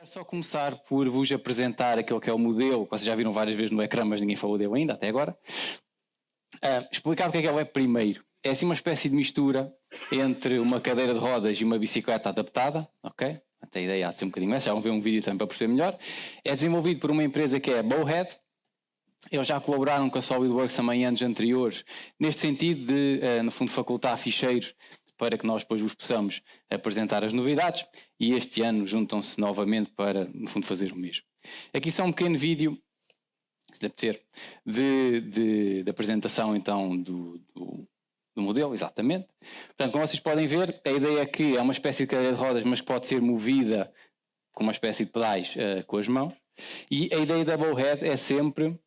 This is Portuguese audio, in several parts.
Só começar por vos apresentar aquele que é o modelo, que vocês já viram várias vezes no ecrã, mas ninguém falou dele ainda, até agora. Explicar o que é o web primeiro. É assim uma espécie de mistura entre uma cadeira de rodas e uma bicicleta adaptada, ok? Até a ideia há de ser um bocadinho essa, já vão ver um vídeo também para perceber melhor. É desenvolvido por uma empresa que é a Bowhead. Eles já colaboraram com a SolidWorks também em anos anteriores, neste sentido de, no fundo, facultar ficheiros para que nós depois vos possamos apresentar as novidades, e este ano juntam-se novamente para, no fundo, fazer o mesmo. Aqui só um pequeno vídeo, se deve ser, de apresentação então do modelo, exatamente. Portanto, como vocês podem ver, a ideia é que é uma espécie de cadeira de rodas, mas que pode ser movida com uma espécie de pedais com as mãos, e a ideia da Bowhead é sempre,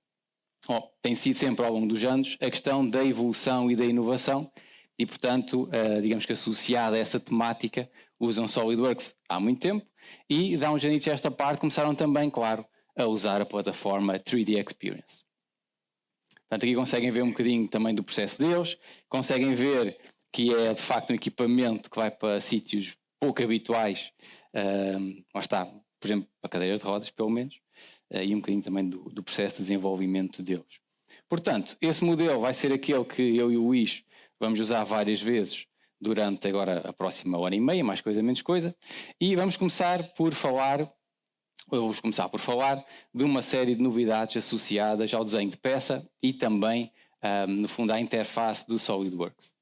tem sido sempre ao longo dos anos, a questão da evolução e da inovação, e portanto, digamos que associada a essa temática, usam SolidWorks há muito tempo, e dá um jeitinho a esta parte, começaram também, claro, a usar a plataforma 3D Experience. Portanto, aqui conseguem ver um bocadinho também do processo deles, conseguem ver que é de facto um equipamento que vai para sítios pouco habituais, lá está, por exemplo, para cadeiras de rodas, pelo menos, e um bocadinho também do processo de desenvolvimento deles. Portanto, esse modelo vai ser aquele que eu e o Luís vamos usar várias vezes durante agora a próxima hora e meia, mais coisa menos coisa, e vamos começar por falar de uma série de novidades associadas ao desenho de peça e também, no fundo, à interface do SolidWorks.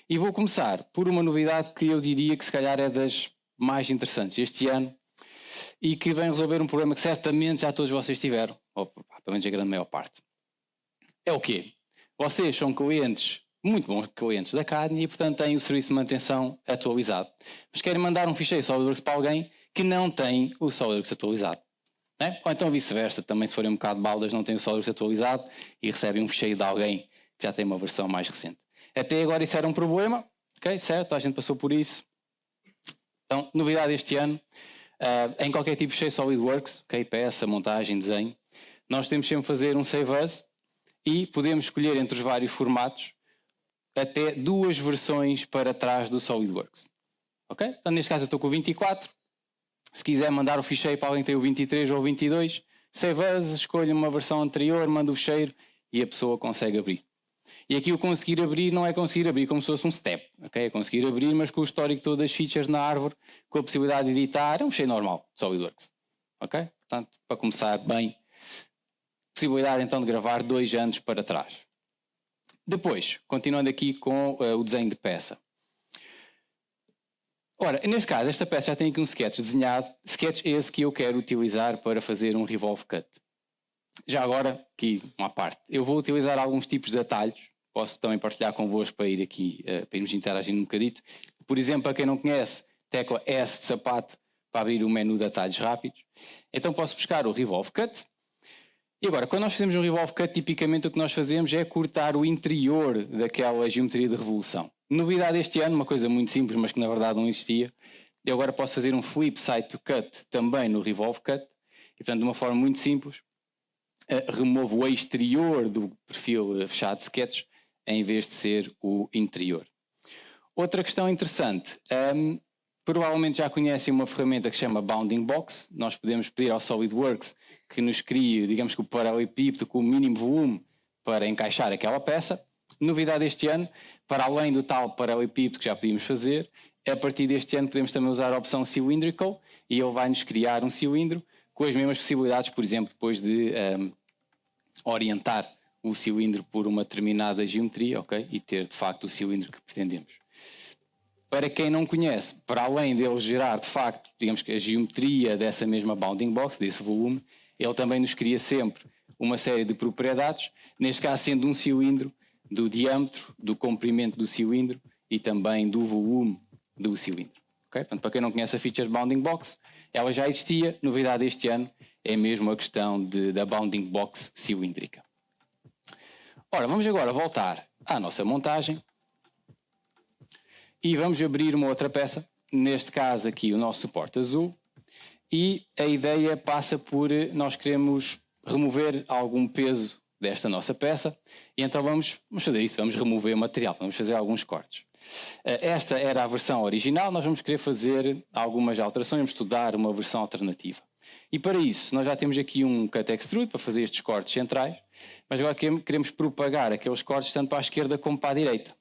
E vou começar por uma novidade que eu diria que se calhar é das mais interessantes este ano e que vem resolver um problema que certamente já todos vocês tiveram, ou pelo menos a grande maior parte. É o quê? Vocês são clientes, muito bons clientes da Cadny, e portanto têm o serviço de manutenção atualizado. Mas querem mandar um ficheiro SolidWorks para alguém que não tem o SolidWorks atualizado. Né? Ou então vice-versa, também se forem um bocado baldas, não têm o SolidWorks atualizado e recebem um ficheiro de alguém que já tem uma versão mais recente. Até agora isso era um problema, ok? Certo? A gente passou por isso. Então, novidade este ano, em qualquer tipo de ficheiro SolidWorks, ok? Peça, montagem, desenho, nós temos sempre fazer um Save As e podemos escolher entre os vários formatos até 2 versões para trás do SolidWorks. Ok? Então, neste caso eu estou com o 24. Se quiser mandar o ficheiro para alguém que tem o 23 ou o 22, Save As, escolha uma versão anterior, manda o ficheiro e a pessoa consegue abrir. E aqui o conseguir abrir não é conseguir abrir como se fosse um step. Okay? É conseguir abrir, mas com o histórico todo das features na árvore, com a possibilidade de editar, é um ficheiro normal, SolidWorks. Ok? Portanto, para começar bem, possibilidade então de gravar 2 anos para trás. Depois, continuando aqui com o desenho de peça. Ora, neste caso, esta peça já tem aqui um sketch desenhado, sketch esse que eu quero utilizar para fazer um revolve cut. Já agora, aqui uma parte, eu vou utilizar alguns tipos de atalhos, posso também partilhar convosco para ir aqui, para irmos interagindo um bocadito. Por exemplo, para quem não conhece, tecla S de sapato para abrir o menu de atalhos rápidos. Então posso buscar o revolve cut. E agora, quando nós fazemos um revolve cut, tipicamente o que nós fazemos é cortar o interior daquela geometria de revolução. Novidade este ano, uma coisa muito simples, mas que na verdade não existia. Eu agora posso fazer um flip side to cut também no revolve cut. E portanto, de uma forma muito simples, removo o exterior do perfil fechado de sketch, em vez de ser o interior. Outra questão interessante. Provavelmente já conhecem uma ferramenta que se chama Bounding Box. Nós podemos pedir ao SolidWorks que nos crie, digamos que o paralelepípedo com o mínimo volume para encaixar aquela peça. Novidade este ano, para além do tal paralelepípedo que já podíamos fazer, a partir deste ano podemos também usar a opção Cylindrical e ele vai-nos criar um cilindro com as mesmas possibilidades, por exemplo, depois de orientar o cilindro por uma determinada geometria, ok? E ter de facto o cilindro que pretendemos. Para quem não conhece, para além dele gerar de facto, digamos que a geometria dessa mesma bounding box, desse volume, ele também nos cria sempre uma série de propriedades, neste caso sendo um cilindro, do diâmetro, do comprimento do cilindro e também do volume do cilindro. Okay? Portanto, para quem não conhece a feature bounding box, ela já existia, novidade este ano é mesmo a questão da bounding box cilíndrica. Ora, vamos agora voltar à nossa montagem e vamos abrir uma outra peça, neste caso aqui o nosso suporte azul, e a ideia passa por nós queremos remover algum peso desta nossa peça e então vamos fazer isso, vamos remover o material, vamos fazer alguns cortes. Esta era a versão original, nós vamos querer fazer algumas alterações, vamos estudar uma versão alternativa. E para isso, nós já temos aqui um cut extrude para fazer estes cortes centrais, mas agora queremos propagar aqueles cortes tanto para a esquerda como para a direita.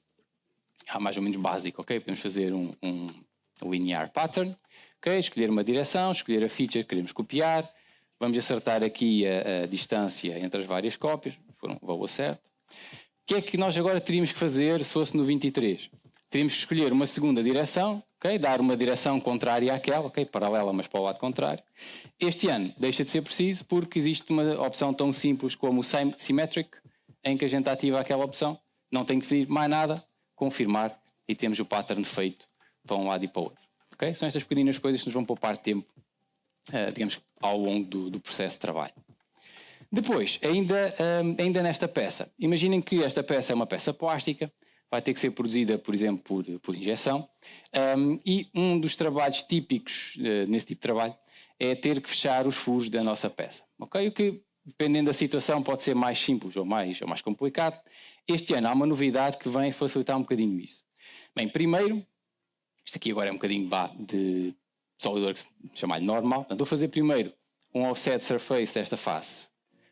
Mais ou menos básico, ok? Podemos fazer um linear pattern, ok? Escolher uma direção, escolher a feature que queremos copiar, vamos acertar aqui a distância entre as várias cópias, for um valor certo. O que é que nós agora teríamos que fazer se fosse no 23? Teríamos que escolher uma segunda direção, okay? Dar uma direção contrária àquela, okay? Paralela, mas para o lado contrário. Este ano deixa de ser preciso porque existe uma opção tão simples como o Symmetric, em que a gente ativa aquela opção, não tem que definir mais nada, confirmar e temos o pattern feito para um lado e para o outro. Okay? São estas pequeninas coisas que nos vão poupar tempo, digamos, ao longo do processo de trabalho. Depois, ainda nesta peça, imaginem que esta peça é uma peça plástica, vai ter que ser produzida, por exemplo, por injeção, e um dos trabalhos típicos nesse tipo de trabalho é ter que fechar os furos da nossa peça. Okay? O que, dependendo da situação, pode ser mais simples ou mais complicado. Este ano há uma novidade que vem facilitar um bocadinho isso. Bem, primeiro, isto aqui agora é um bocadinho de SolidWorks chamado normal, portanto vou fazer primeiro um offset surface desta face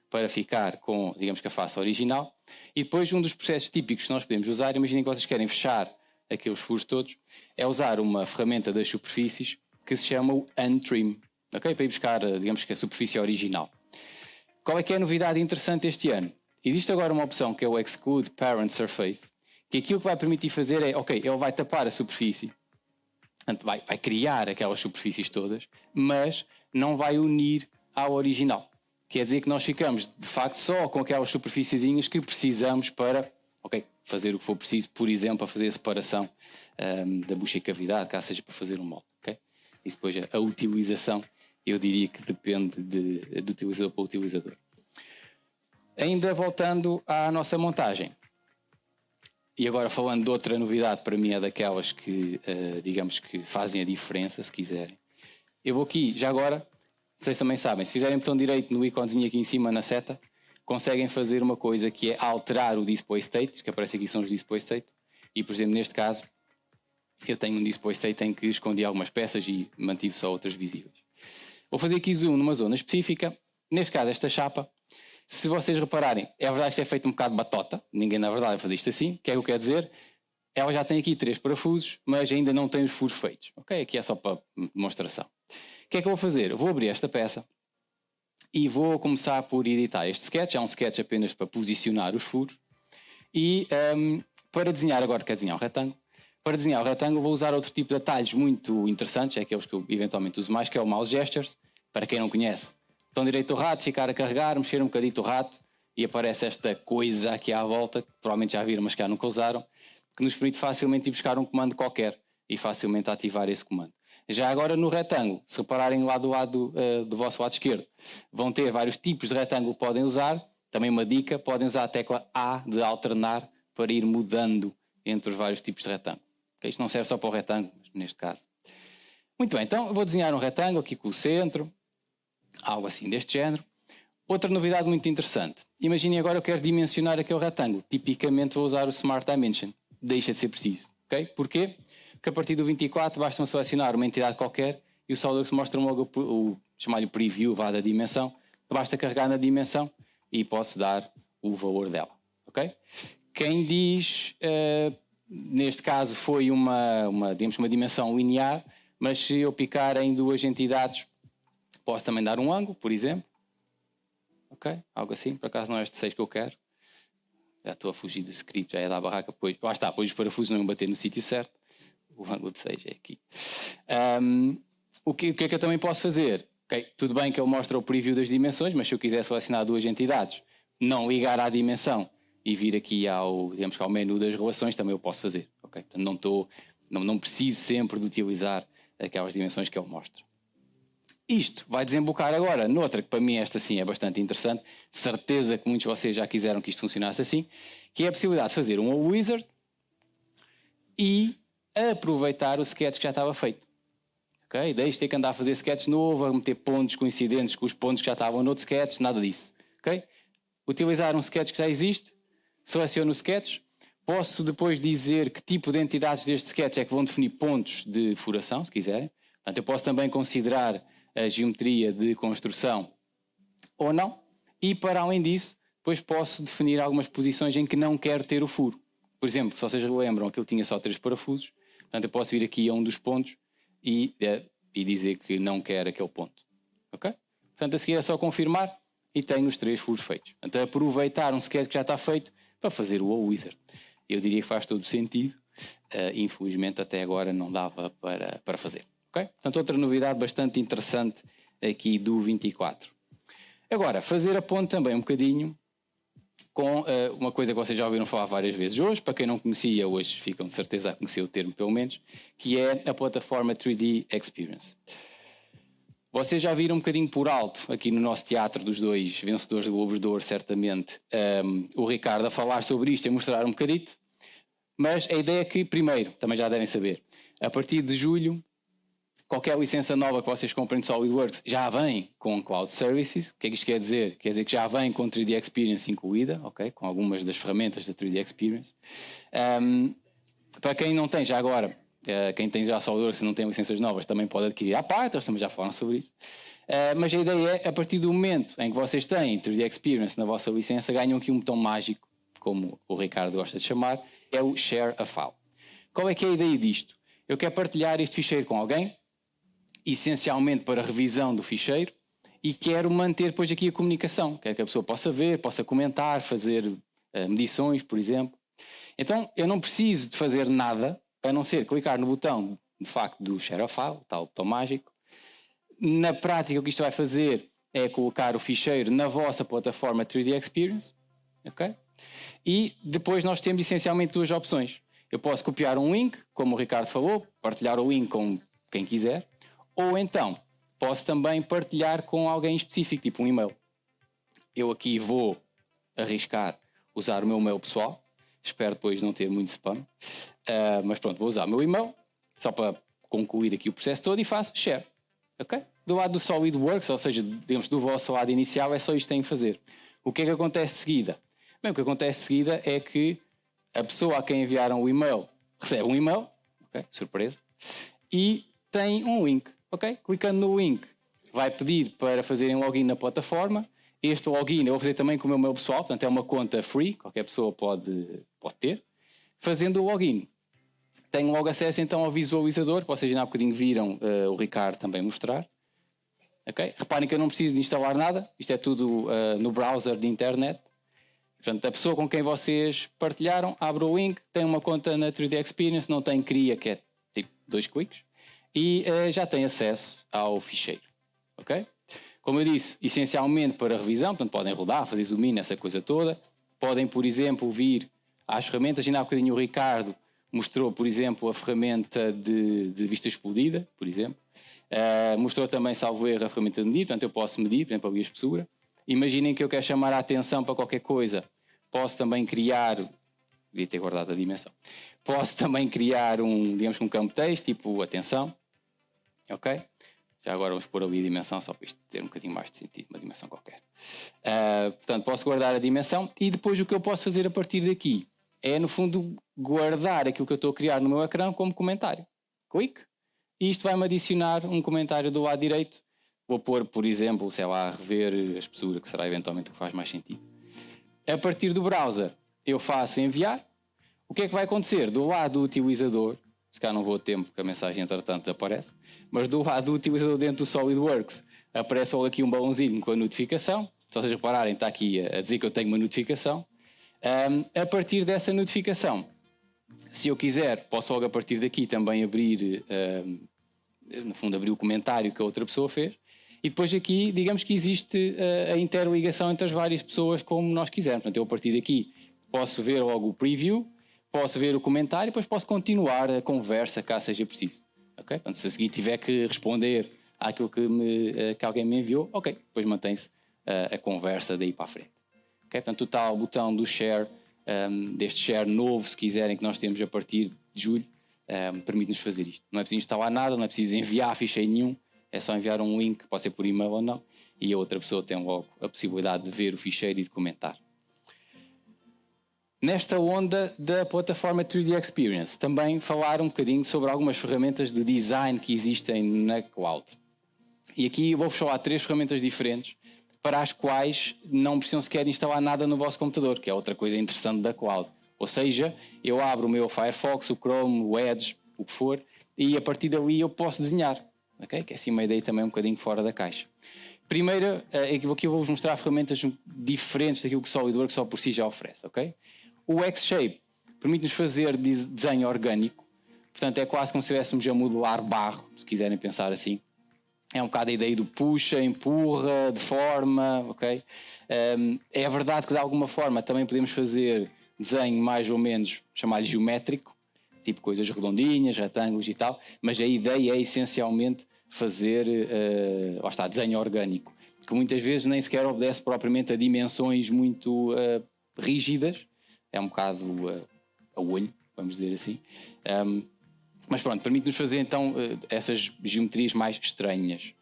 para ficar com, digamos que a face original, e depois um dos processos típicos que nós podemos usar, imaginem que vocês querem fechar aqueles furos todos, é usar uma ferramenta das superfícies que se chama o Untrim, okay? Para ir buscar, digamos que a superfície original. Qual é que é a novidade interessante este ano? Existe agora uma opção que é o Exclude Parent Surface, que aquilo que vai permitir fazer é, ok, ele vai tapar a superfície, portanto vai criar aquelas superfícies todas, mas não vai unir ao original. Quer dizer que nós ficamos, de facto, só com aquelas superfíciezinhas que precisamos para, ok, fazer o que for preciso, por exemplo, a fazer a separação da bucha e cavidade, caso seja para fazer um molde, ok? E depois a utilização, eu diria que depende do utilizador para o utilizador. Ainda voltando à nossa montagem, e agora falando de outra novidade, para mim é daquelas que, digamos que fazem a diferença, se quiserem. Eu vou aqui, já agora, vocês também sabem, se fizerem botão direito no íconezinho aqui em cima na seta, conseguem fazer uma coisa que é alterar o display state, que aparece aqui são os display state, e por exemplo neste caso, eu tenho um display state em que escondi algumas peças e mantive só outras visíveis. Vou fazer aqui zoom numa zona específica, neste caso esta chapa. Se vocês repararem, é verdade que isto é feito um bocado de batota, ninguém na verdade vai fazer isto assim, o que é que eu quero dizer? Ela já tem aqui 3 parafusos, mas ainda não tem os furos feitos, ok? Aqui é só para demonstração. O que é que eu vou fazer? Vou abrir esta peça e vou começar por editar este sketch, é um sketch apenas para posicionar os furos, e para desenhar agora, quero desenhar um retângulo, para desenhar o retângulo vou usar outro tipo de atalhos muito interessantes, é aqueles que eu eventualmente uso mais, que é o Mouse Gestures, para quem não conhece. Botão direito do rato, ficar a carregar, mexer um bocadito o rato e aparece esta coisa aqui à volta, que provavelmente já viram, mas que já nunca usaram, que nos permite facilmente ir buscar um comando qualquer e facilmente ativar esse comando. Já agora no retângulo, se repararem lá do lado do vosso lado esquerdo, vão ter vários tipos de retângulo que podem usar. Também uma dica, podem usar a tecla A de alternar para ir mudando entre os vários tipos de retângulo. Okay? Isto não serve só para o retângulo, neste caso. Muito bem, então eu vou desenhar um retângulo aqui com o centro, algo assim deste género. Outra novidade muito interessante. Imaginem agora eu quero dimensionar aquele retângulo. Tipicamente vou usar o Smart Dimension. Deixa de ser preciso. Okay? Porquê? Porque a partir do 24 basta-me selecionar uma entidade qualquer e o SolidWorks mostra-me logo chamar-lhe preview da dimensão. Basta carregar na dimensão e posso dar o valor dela. Okay? Quem diz, neste caso foi digamos, uma dimensão linear, mas se eu picar em 2 entidades, posso também dar um ângulo, por exemplo. Ok? Algo assim, por acaso não é este 6 que eu quero. Já estou a fugir do script, já é da barraca. Pois, lá está, pois os parafusos não iam bater no sítio certo. O ângulo de 6 é aqui. O que é que eu também posso fazer? Okay, tudo bem que ele mostra o preview das dimensões, mas se eu quiser selecionar 2 entidades, não ligar à dimensão e vir aqui digamos, ao menu das relações, também eu posso fazer. Okay? Portanto, não preciso sempre de utilizar aquelas dimensões que ele mostra. Isto vai desembocar agora noutra, que para mim esta sim é bastante interessante, de certeza que muitos de vocês já quiseram que isto funcionasse assim, que é a possibilidade de fazer um wizard e aproveitar o sketch que já estava feito. Ok? Deixe de ter que andar a fazer sketch novo, a meter pontos coincidentes com os pontos que já estavam no outro sketch, nada disso. Ok? Utilizar um sketch que já existe, seleciono o sketch, posso depois dizer que tipo de entidades deste sketch é que vão definir pontos de furação, se quiserem. Portanto, eu posso também considerar a geometria de construção ou não. E para além disso, depois posso definir algumas posições em que não quero ter o furo. Por exemplo, se vocês lembram, aquilo tinha só 3 parafusos, portanto eu posso vir aqui a um dos pontos e dizer que não quero aquele ponto. Ok? Portanto, a seguir é só confirmar e tenho os 3 furos feitos. Portanto, aproveitar um sketch que já está feito para fazer o Wizard. Eu diria que faz todo o sentido. Infelizmente, até agora não dava para fazer. Okay? Portanto, outra novidade bastante interessante aqui do 24. Agora, fazer a ponte também um bocadinho com uma coisa que vocês já ouviram falar várias vezes hoje, para quem não conhecia, hoje ficam de certeza a conhecer o termo pelo menos, que é a plataforma 3D Experience. Vocês já viram um bocadinho por alto, aqui no nosso teatro dos 2 vencedores do Globos de Ouro, certamente, o Ricardo a falar sobre isto e a mostrar um bocadito, mas a ideia é que, primeiro, também já devem saber, a partir de julho, qualquer licença nova que vocês comprem de SolidWorks já vem com Cloud Services. O que é que isto quer dizer? Quer dizer que já vem com 3D Experience incluída, okay? Com algumas das ferramentas da 3D Experience. Para quem não tem já agora, quem tem já SolidWorks e não tem licenças novas também pode adquirir à parte, eles também já falaram sobre isso. Mas a ideia é, a partir do momento em que vocês têm 3D Experience na vossa licença, ganham aqui um botão mágico, como o Ricardo gosta de chamar, é o Share a File. Qual é que é a ideia disto? Eu quero partilhar este ficheiro com alguém, essencialmente para revisão do ficheiro, e quero manter depois aqui a comunicação, quero que a pessoa possa ver, possa comentar, fazer medições, por exemplo. Então eu não preciso de fazer nada, a não ser clicar no botão, de facto, do Share a File, tal botão mágico. Na prática o que isto vai fazer é colocar o ficheiro na vossa plataforma 3D Experience, ok? E depois nós temos essencialmente 2 opções. Eu posso copiar um link, como o Ricardo falou, partilhar o link com quem quiser, ou então posso também partilhar com alguém específico, tipo um e-mail. Eu aqui vou arriscar usar o meu e-mail pessoal, espero depois não ter muito spam, mas pronto, vou usar o meu e-mail, só para concluir aqui o processo todo, e faço share. Okay? Do lado do SolidWorks, ou seja, digamos, do vosso lado inicial, é só isto que têm que fazer. O que é que acontece de seguida? Bem, o que acontece de seguida é que a pessoa a quem enviaram o e-mail recebe um e-mail, okay? Surpresa, e tem um link. Okay? Clicando no link, vai pedir para fazerem login na plataforma. Este login eu vou fazer também com o meu e-mail pessoal, portanto é uma conta free, qualquer pessoa pode ter. Fazendo o login, tenho logo acesso então ao visualizador, que vocês já há bocadinho viram o Ricardo também mostrar. Okay? Reparem que eu não preciso de instalar nada, isto é tudo no browser de internet. Portanto, a pessoa com quem vocês partilharam abre o link, tem uma conta na 3D Experience, não tem cria, que é tipo 2 cliques, e já tem acesso ao ficheiro. Ok? Como eu disse, essencialmente para revisão, portanto podem rodar, fazer zoom in, essa coisa toda. Podem, por exemplo, vir às ferramentas, ainda há bocadinho o Ricardo mostrou, por exemplo, a ferramenta de vista explodida, por exemplo. Mostrou também, salvo erro, a ferramenta de medir, portanto eu posso medir, por exemplo, ali a espessura. Imaginem que eu quero chamar a atenção para qualquer coisa. Posso também criar, devia ter guardado a dimensão, posso também criar digamos, um campo de texto, tipo atenção, ok? Já agora vamos pôr ali a dimensão, só para isto ter um bocadinho mais de sentido, uma dimensão qualquer. Portanto, posso guardar a dimensão e depois o que eu posso fazer a partir daqui é, no fundo, guardar aquilo que eu estou a criar no meu ecrã como comentário. Clique, e isto vai-me adicionar um comentário do lado direito. Vou pôr, por exemplo, sei lá, rever a espessura, que será eventualmente o que faz mais sentido. A partir do browser, eu faço enviar. O que é que vai acontecer? Do lado do utilizador, se calhar não vou a tempo que a mensagem entretanto desaparece, mas do lado do utilizador dentro do SolidWorks, aparece logo aqui um balãozinho com a notificação. Se vocês repararem, está aqui a dizer que eu tenho uma notificação. A partir dessa notificação, se eu quiser, posso logo a partir daqui também abrir, no fundo, abrir o comentário que a outra pessoa fez. E depois aqui, digamos que existe a interligação entre as várias pessoas como nós quisermos. Portanto, eu a partir daqui posso ver logo o preview, posso ver o comentário e depois posso continuar a conversa caso seja preciso. Okay? Portanto, se a seguir tiver que responder àquilo que alguém me enviou, ok, depois mantém-se a conversa daí para a frente. Okay? Portanto, o tal botão do share, deste share novo, se quiserem, que nós temos a partir de julho, permite-nos fazer isto. Não é preciso instalar nada, não é preciso enviar ficheiro nenhum, é só enviar um link, pode ser por e-mail ou não, e a outra pessoa tem logo a possibilidade de ver o ficheiro e de comentar. Nesta onda da plataforma 3D Experience, também falar um bocadinho sobre algumas ferramentas de design que existem na cloud. E aqui vou-vos falar de 3 ferramentas diferentes para as quais não precisam sequer instalar nada no vosso computador, que é outra coisa interessante da cloud. Ou seja, eu abro o meu Firefox, o Chrome, o Edge, o que for, e a partir dali eu posso desenhar. Okay? Que é assim uma ideia também um bocadinho fora da caixa. Primeiro, aqui eu vou-vos mostrar ferramentas diferentes daquilo que o SolidWorks só por si já oferece. Okay? O X-Shape permite-nos fazer desenho orgânico, portanto é quase como se estivéssemos a modelar barro, se quiserem pensar assim. É um bocado a ideia do puxa, empurra, deforma, ok? É verdade que de alguma forma também podemos fazer desenho mais ou menos, chamar-lhe geométrico, tipo coisas redondinhas, retângulos e tal, mas a ideia é essencialmente fazer, lá está, desenho orgânico, que muitas vezes nem sequer obedece propriamente a dimensões muito rígidas, é um bocado a olho, vamos dizer assim. Mas pronto, permite-nos fazer então essas geometrias mais estranhas.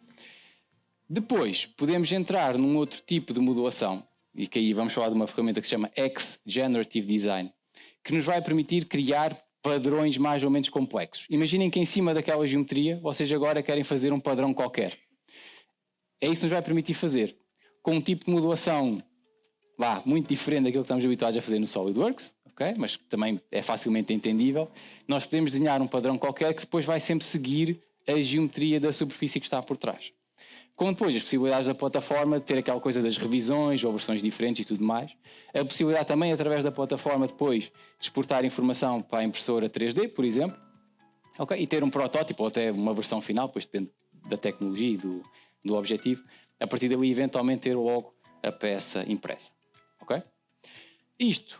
Depois podemos entrar num outro tipo de modulação, e que aí vamos falar de uma ferramenta que se chama X-Generative Design, que nos vai permitir criar padrões mais ou menos complexos. Imaginem que em cima daquela geometria vocês agora querem fazer um padrão qualquer. É isso que nos vai permitir fazer. Com um tipo de modulação muito diferente daquilo que estamos habituados a fazer no SolidWorks, okay? Mas também é facilmente entendível, nós podemos desenhar um padrão qualquer que depois vai sempre seguir a geometria da superfície que está por trás. Com depois as possibilidades da plataforma de ter aquela coisa das revisões ou versões diferentes e tudo mais, a possibilidade também através da plataforma depois de exportar informação para a impressora 3D, por exemplo, okay? E ter um protótipo ou até uma versão final, depois depende da tecnologia e do objetivo, a partir daí eventualmente ter logo a peça impressa. Okay? Isto,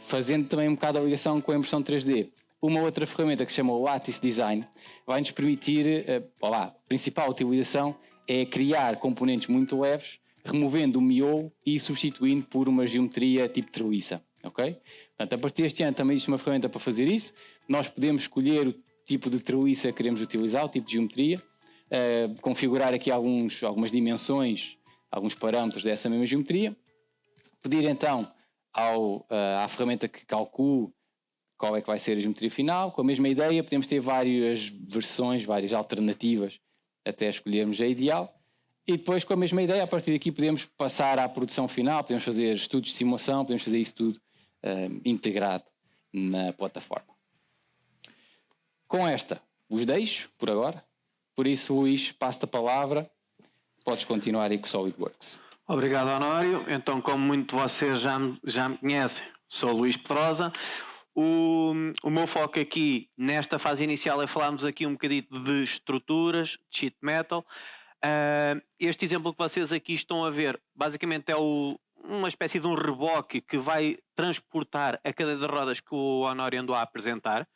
fazendo também um bocado a ligação com a impressão 3D, uma outra ferramenta que se chama o Lattice Design vai nos permitir, a principal utilização é criar componentes muito leves, removendo o miolo e substituindo por uma geometria tipo treliça. Okay? Portanto, a partir deste ano também existe uma ferramenta para fazer isso. Nós podemos escolher o tipo de treliça que queremos utilizar, o tipo de geometria, configurar aqui algumas dimensões, alguns parâmetros dessa mesma geometria, pedir então à ferramenta que calcule qual é que vai ser a geometria final. Com a mesma ideia podemos ter várias versões, várias alternativas até escolhermos a ideal, e depois com a mesma ideia a partir daqui podemos passar à produção final, podemos fazer estudos de simulação, podemos fazer isso tudo integrado na plataforma. Com esta vos deixo por agora, por isso Luís, passo-te a palavra, podes continuar aí com o SolidWorks. Obrigado, Honório. Então, como muito de vocês já me conhecem, sou Luís Pedrosa. O meu foco aqui nesta fase inicial é falarmos aqui um bocadito de estruturas, de sheet metal. Este exemplo que vocês aqui estão a ver basicamente é uma espécie de um reboque que vai transportar a cadeira de rodas que o Honório andou a apresentar.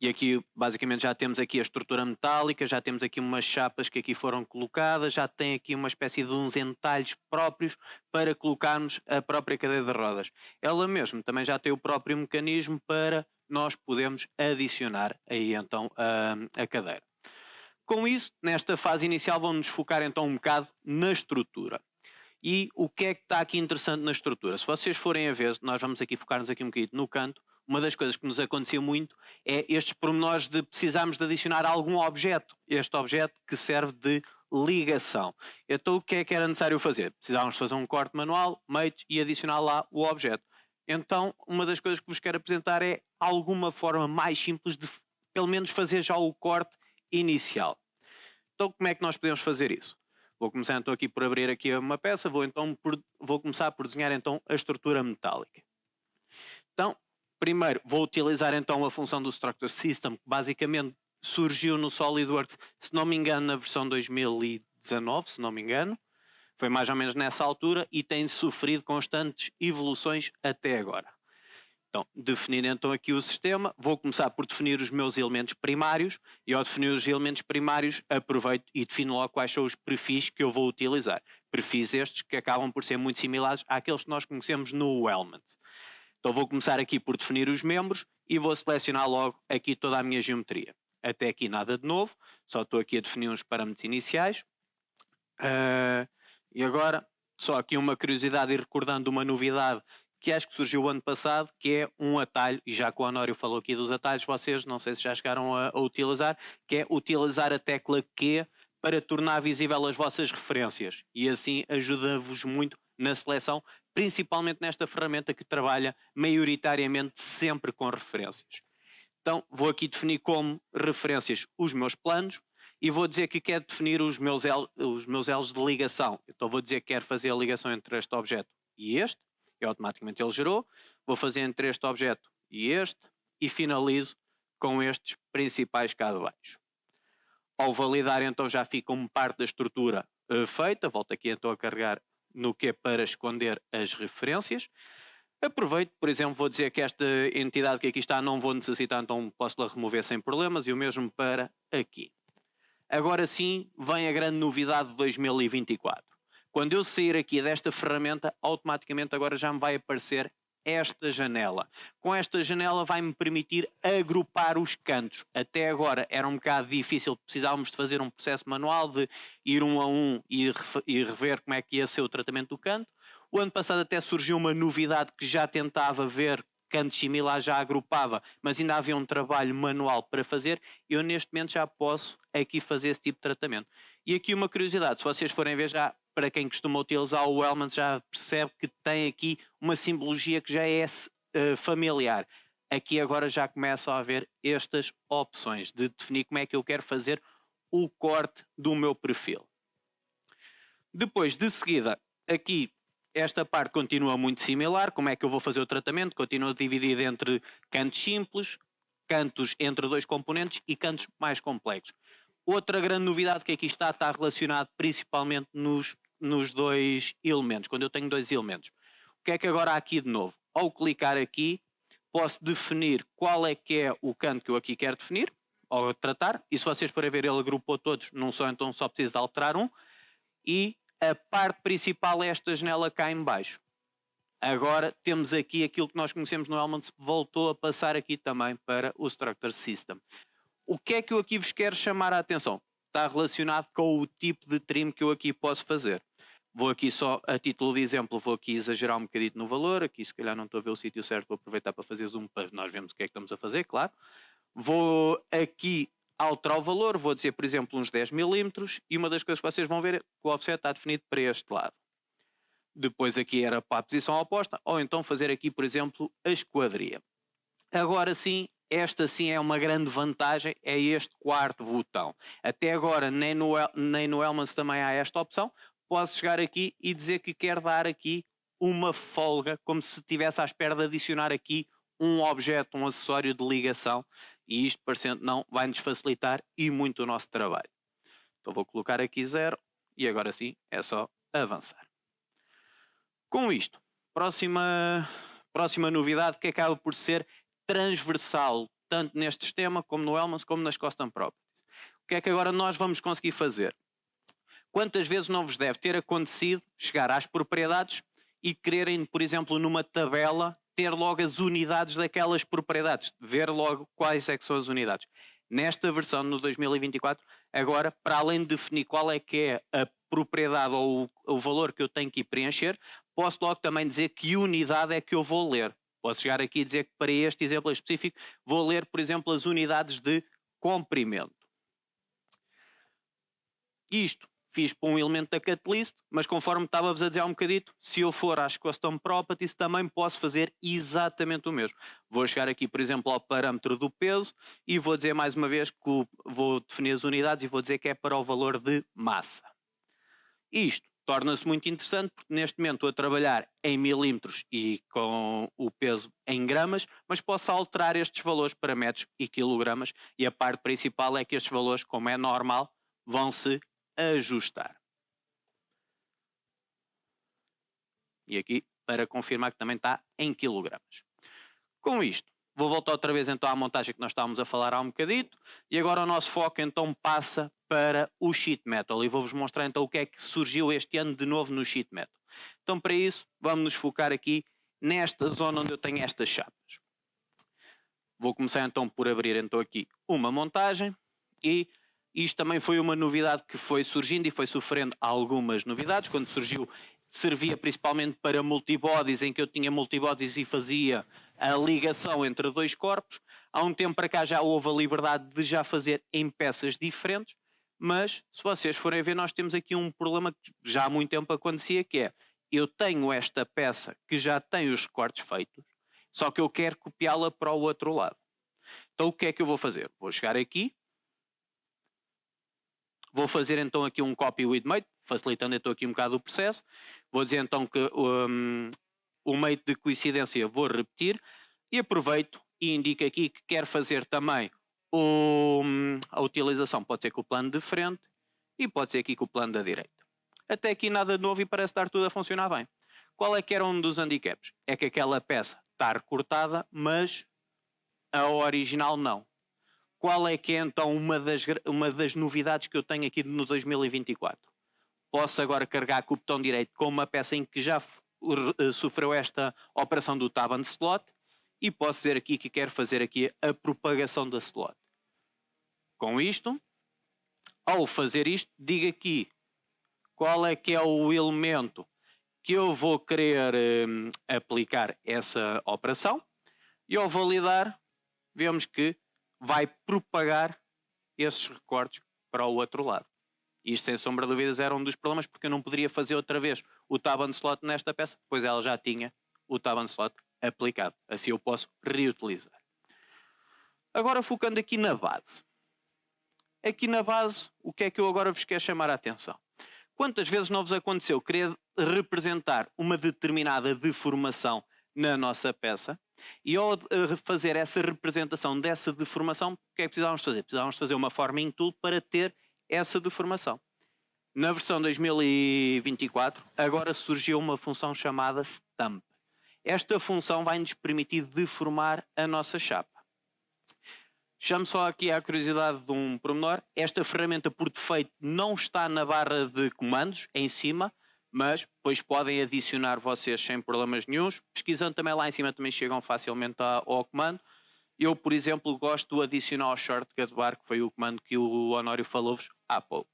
E aqui basicamente já temos aqui a estrutura metálica, já temos aqui umas chapas que aqui foram colocadas, já tem aqui uma espécie de uns entalhos próprios para colocarmos a própria cadeira de rodas. Ela mesmo também já tem o próprio mecanismo para nós podermos adicionar aí então a cadeira. Com isso, nesta fase inicial vamos focar então um bocado na estrutura. E o que é que está aqui interessante na estrutura? Se vocês forem a ver, nós vamos aqui focar-nos aqui um bocadinho no canto. Uma das coisas que nos acontecia muito é estes pormenores de precisarmos de adicionar algum objeto. Este objeto que serve de ligação. Então o que é que era necessário fazer? Precisávamos fazer um corte manual, mate e adicionar lá o objeto. Então uma das coisas que vos quero apresentar é alguma forma mais simples de pelo menos fazer já o corte inicial. Então como é que nós podemos fazer isso? Vou começar então aqui por abrir aqui uma peça, vou começar por desenhar então a estrutura metálica. Então, primeiro vou utilizar então a função do Structure System, que basicamente surgiu no SolidWorks, se não me engano, na versão 2019, se não me engano. Foi mais ou menos nessa altura e tem sofrido constantes evoluções até agora. Então, definir então aqui o sistema, vou começar por definir os meus elementos primários e ao definir os elementos primários aproveito e defino logo quais são os perfis que eu vou utilizar. Perfis estes que acabam por ser muito similares àqueles que nós conhecemos no Element. Então vou começar aqui por definir os membros e vou selecionar logo aqui toda a minha geometria. Até aqui nada de novo, só estou aqui a definir uns parâmetros iniciais. E agora, só aqui uma curiosidade e recordando uma novidade que acho que surgiu o ano passado, que é um atalho, e já que o Honório falou aqui dos atalhos, vocês não sei se já chegaram a utilizar, que é utilizar a tecla Q para tornar visível as vossas referências e assim ajuda-vos muito na seleção, principalmente nesta ferramenta que trabalha maioritariamente sempre com referências. Então vou aqui definir como referências os meus planos e vou dizer que quero definir os meus elos de ligação. Então vou dizer que quero fazer a ligação entre este objeto e automaticamente ele gerou. Vou fazer entre este objeto e finalizo com estes principais cá de baixo. Ao validar então já fica uma parte da estrutura feita. Volto aqui então a carregar no Q para esconder as referências. Aproveito, por exemplo, vou dizer que esta entidade que aqui está não vou necessitar, então posso-la remover sem problemas e o mesmo para aqui. Agora sim vem a grande novidade de 2024. Quando eu sair aqui desta ferramenta, automaticamente agora já me vai aparecer esta janela. Com esta janela vai-me permitir agrupar os cantos. Até agora era um bocado difícil, precisávamos de fazer um processo manual de ir um a um e rever como é que ia ser o tratamento do canto. O ano passado até surgiu uma novidade que já tentava ver cantos similares, já agrupava, mas ainda havia um trabalho manual para fazer. Eu neste momento já posso aqui fazer esse tipo de tratamento. E aqui uma curiosidade, se vocês forem ver já, para quem costuma utilizar o Elements já percebe que tem aqui uma simbologia que já é familiar. Aqui agora já começam a haver estas opções de definir como é que eu quero fazer o corte do meu perfil. Depois, de seguida, aqui esta parte continua muito similar. Como é que eu vou fazer o tratamento? Continua dividido entre cantos simples, cantos entre dois componentes e cantos mais complexos. Outra grande novidade que aqui está relacionado principalmente nos dois elementos, quando eu tenho dois elementos. O que é que agora há aqui de novo? Ao clicar aqui, posso definir qual é que é o canto que eu aqui quero definir, ou tratar, e se vocês forem ver ele agrupou todos num só, então só preciso de alterar um, e a parte principal é esta janela cá em baixo. Agora temos aqui aquilo que nós conhecemos no Elements, voltou a passar aqui também para o Structure System. O que é que eu aqui vos quero chamar a atenção? Está relacionado com o tipo de trim que eu aqui posso fazer. Vou aqui só, a título de exemplo, vou aqui exagerar um bocadinho no valor. Aqui se calhar não estou a ver o sítio certo, vou aproveitar para fazer zoom para nós vermos o que é que estamos a fazer, claro. Vou aqui alterar o valor, vou dizer, por exemplo, uns 10 milímetros, e uma das coisas que vocês vão ver é que o offset está definido para este lado. Depois aqui era para a posição oposta, ou então fazer aqui, por exemplo, a esquadria. Agora sim, esta sim é uma grande vantagem, é este quarto botão. Até agora nem no Elements também há esta opção. Posso chegar aqui e dizer que quero dar aqui uma folga, como se estivesse à espera de adicionar aqui um objeto, um acessório de ligação, e isto, parecendo não, vai-nos facilitar e muito o nosso trabalho. Então vou colocar aqui 0 e agora sim é só avançar. Com isto, próxima novidade que acaba por ser transversal, tanto neste sistema como no Elements, como nas Custom Properties. O que é que agora nós vamos conseguir fazer? Quantas vezes não vos deve ter acontecido chegar às propriedades e quererem, por exemplo, numa tabela, ter logo as unidades daquelas propriedades, ver logo quais é que são as unidades. Nesta versão, no 2024, agora, para além de definir qual é que é a propriedade ou o valor que eu tenho que preencher, posso logo também dizer que unidade é que eu vou ler. Posso chegar aqui e dizer que para este exemplo específico vou ler, por exemplo, as unidades de comprimento. Isto fiz para um elemento da Catalyst, mas conforme estava-vos a dizer há um bocadito, se eu for às Custom Properties também posso fazer exatamente o mesmo. Vou chegar aqui, por exemplo, ao parâmetro do peso e vou dizer mais uma vez que vou definir as unidades e vou dizer que é para o valor de massa. Isto torna-se muito interessante porque neste momento estou a trabalhar em milímetros e com o peso em gramas, mas posso alterar estes valores para metros e quilogramas e a parte principal é que estes valores, como é normal, vão se ajustar. E aqui para confirmar que também está em quilogramas. Com isto, vou voltar outra vez então à montagem que nós estávamos a falar há um bocadito e agora o nosso foco então passa para o Sheet Metal e vou-vos mostrar então o que é que surgiu este ano de novo no Sheet Metal. Então para isso vamos nos focar aqui nesta zona onde eu tenho estas chapas. Vou começar então por abrir então aqui uma montagem e isto também foi uma novidade que foi surgindo e foi sofrendo algumas novidades. Quando surgiu, servia principalmente para multibodies, em que eu tinha multibodies e fazia a ligação entre dois corpos. Há um tempo para cá já houve a liberdade de já fazer em peças diferentes, Mas, se vocês forem ver, nós temos aqui um problema que já há muito tempo acontecia, que é, eu tenho esta peça que já tem os recortes feitos, só que eu quero copiá-la para o outro lado. Então o que é que eu vou fazer? Vou chegar aqui, vou fazer então aqui um copy with mate, facilitando então aqui um bocado o processo. Vou dizer então que o mate de coincidência vou repetir e aproveito e indico aqui que quero fazer também a utilização. Pode ser com o plano de frente e pode ser aqui com o plano da direita. Até aqui nada de novo e parece estar tudo a funcionar bem. Qual é que era um dos handicaps? É que aquela peça está recortada, mas a original não. Qual é que é então uma das novidades que eu tenho aqui no 2024? Posso agora carregar com o botão direito com uma peça em que já sofreu esta operação do tab and slot e posso dizer aqui que quero fazer aqui a propagação da slot. Com isto, ao fazer isto, digo aqui qual é que é o elemento que eu vou querer aplicar essa operação e ao validar, vemos que vai propagar esses recortes para o outro lado. Isto, sem sombra de dúvidas, era um dos problemas, porque eu não poderia fazer outra vez o tab and slot nesta peça, pois ela já tinha o tab and slot aplicado. Assim eu posso reutilizar. Agora, focando aqui na base. Aqui na base, o que é que eu agora vos quero chamar a atenção? Quantas vezes não vos aconteceu querer representar uma determinada deformação na nossa peça e ao fazer essa representação dessa deformação, o que é que precisávamos fazer? Precisávamos fazer uma forming tool para ter essa deformação. Na versão 2024, agora surgiu uma função chamada Stamp. Esta função vai nos permitir deformar a nossa chapa. Chamo só aqui a curiosidade de um pormenor. Esta ferramenta, por defeito, não está na barra de comandos, em cima, mas depois podem adicionar vocês sem problemas nenhuns. Pesquisando também lá em cima também chegam facilmente ao comando. Eu, por exemplo, gosto de adicionar ao shortcut bar, que foi o comando que o Honório falou-vos há pouco.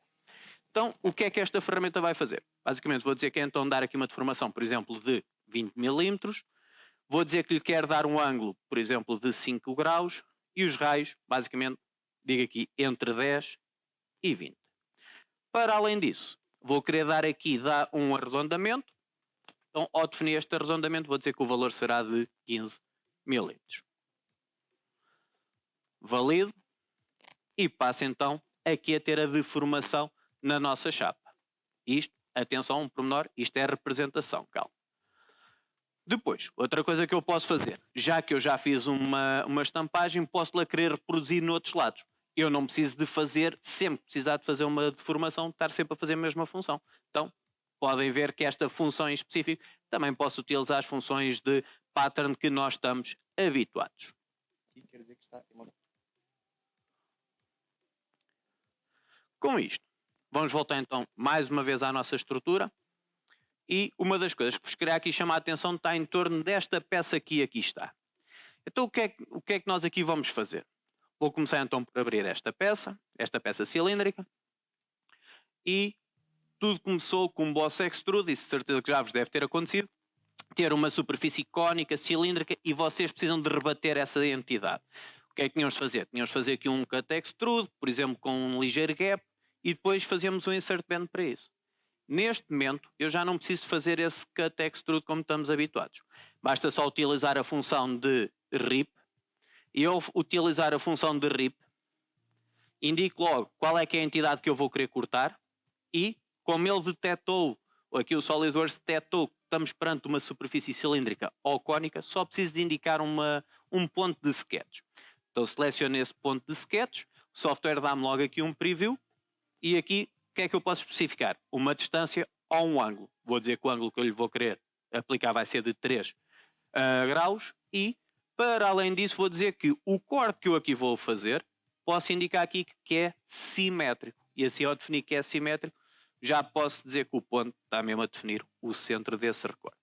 Então, o que é que esta ferramenta vai fazer? Basicamente, vou dizer que é então dar aqui uma deformação, por exemplo, de 20 mm. Vou dizer que lhe quero dar um ângulo, por exemplo, de 5 graus. E os raios, basicamente, digo aqui, entre 10 e 20. Para além disso, vou querer dar aqui um arredondamento. Então, ao definir este arredondamento, vou dizer que o valor será de 15 mm. Valido. E passo então aqui a ter a deformação na nossa chapa. Isto, atenção, um pormenor, isto é a representação, calma. Depois, outra coisa que eu posso fazer, já que eu já fiz uma estampagem, posso-la querer reproduzir noutros lados. Eu não preciso de fazer, sempre precisar de fazer uma deformação, estar sempre a fazer a mesma função. Então, podem ver que esta função em específico também posso utilizar as funções de pattern que nós estamos habituados. Com isto, vamos voltar então mais uma vez à nossa estrutura. E uma das coisas que vos queria aqui chamar a atenção está em torno desta peça que aqui está. Então o que é que nós aqui vamos fazer? Vou começar então por abrir esta peça cilíndrica. E tudo começou com um boss extrude, e certeza que já vos deve ter acontecido, ter uma superfície cónica, cilíndrica, e vocês precisam de rebater essa entidade. O que é que tínhamos de fazer? Tínhamos de fazer aqui um cut extrude, por exemplo, com um ligeiro gap, e depois fazemos um insert bend para isso. Neste momento, eu já não preciso fazer esse cut extrude como estamos habituados. Basta só utilizar a função de rip. E ao utilizar a função de rip, indico logo qual é que é a entidade que eu vou querer cortar. E, como ele detectou, aqui o SolidWorks detectou que estamos perante uma superfície cilíndrica ou cónica, só preciso de indicar um ponto de sketch. Então seleciono esse ponto de sketch, o software dá-me logo aqui um preview. E aqui, o que é que eu posso especificar? Uma distância ou um ângulo. Vou dizer que o ângulo que eu lhe vou querer aplicar vai ser de 3 graus. E, para além disso, vou dizer que o corte que eu aqui vou fazer, posso indicar aqui que é simétrico. E assim, ao definir que é simétrico, já posso dizer que o ponto está mesmo a definir o centro desse recorte.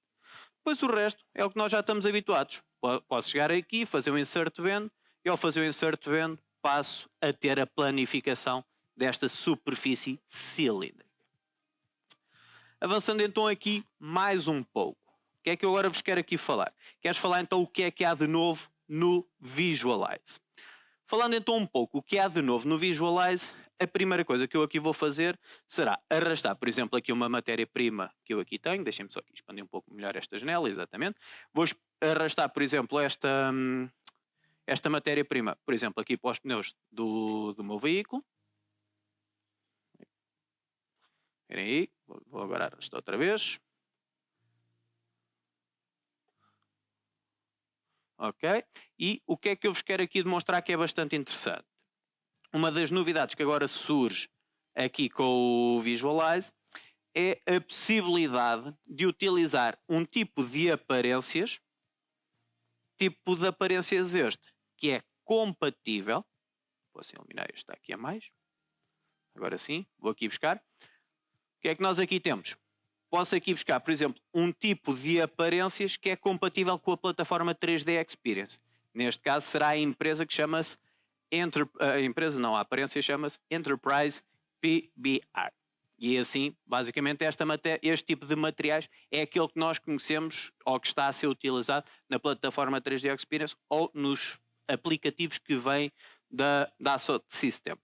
Depois o resto é o que nós já estamos habituados. Posso chegar aqui, fazer um insert bend, e ao fazer o insert bend, passo a ter a planificação desta superfície cilíndrica. Avançando então aqui mais um pouco. O que é que eu agora vos quero aqui falar? Queres falar então o que é que há de novo no Visualize? Falando então um pouco o que há de novo no Visualize, a primeira coisa que eu aqui vou fazer será arrastar, por exemplo, aqui uma matéria-prima que eu aqui tenho. Deixem-me só aqui expandir um pouco melhor esta janela, exatamente. Vou arrastar, por exemplo, esta matéria-prima, por exemplo, aqui para os pneus do meu veículo. Esperem aí, vou agora arrastar outra vez. Ok? E o que é que eu vos quero aqui demonstrar que é bastante interessante? Uma das novidades que agora surge aqui com o Visualize é a possibilidade de utilizar um tipo de aparências, este, que é compatível. Posso eliminar este aqui a mais. Agora sim, vou aqui buscar. O que é que nós aqui temos? Posso aqui buscar, por exemplo, um tipo de aparências que é compatível com a plataforma 3D Experience. Neste caso será a empresa que chama-se a aparência chama-se Enterprise PBR. E assim, basicamente, este tipo de materiais é aquele que nós conhecemos ou que está a ser utilizado na plataforma 3D Experience ou nos aplicativos que vêm da Dassault System.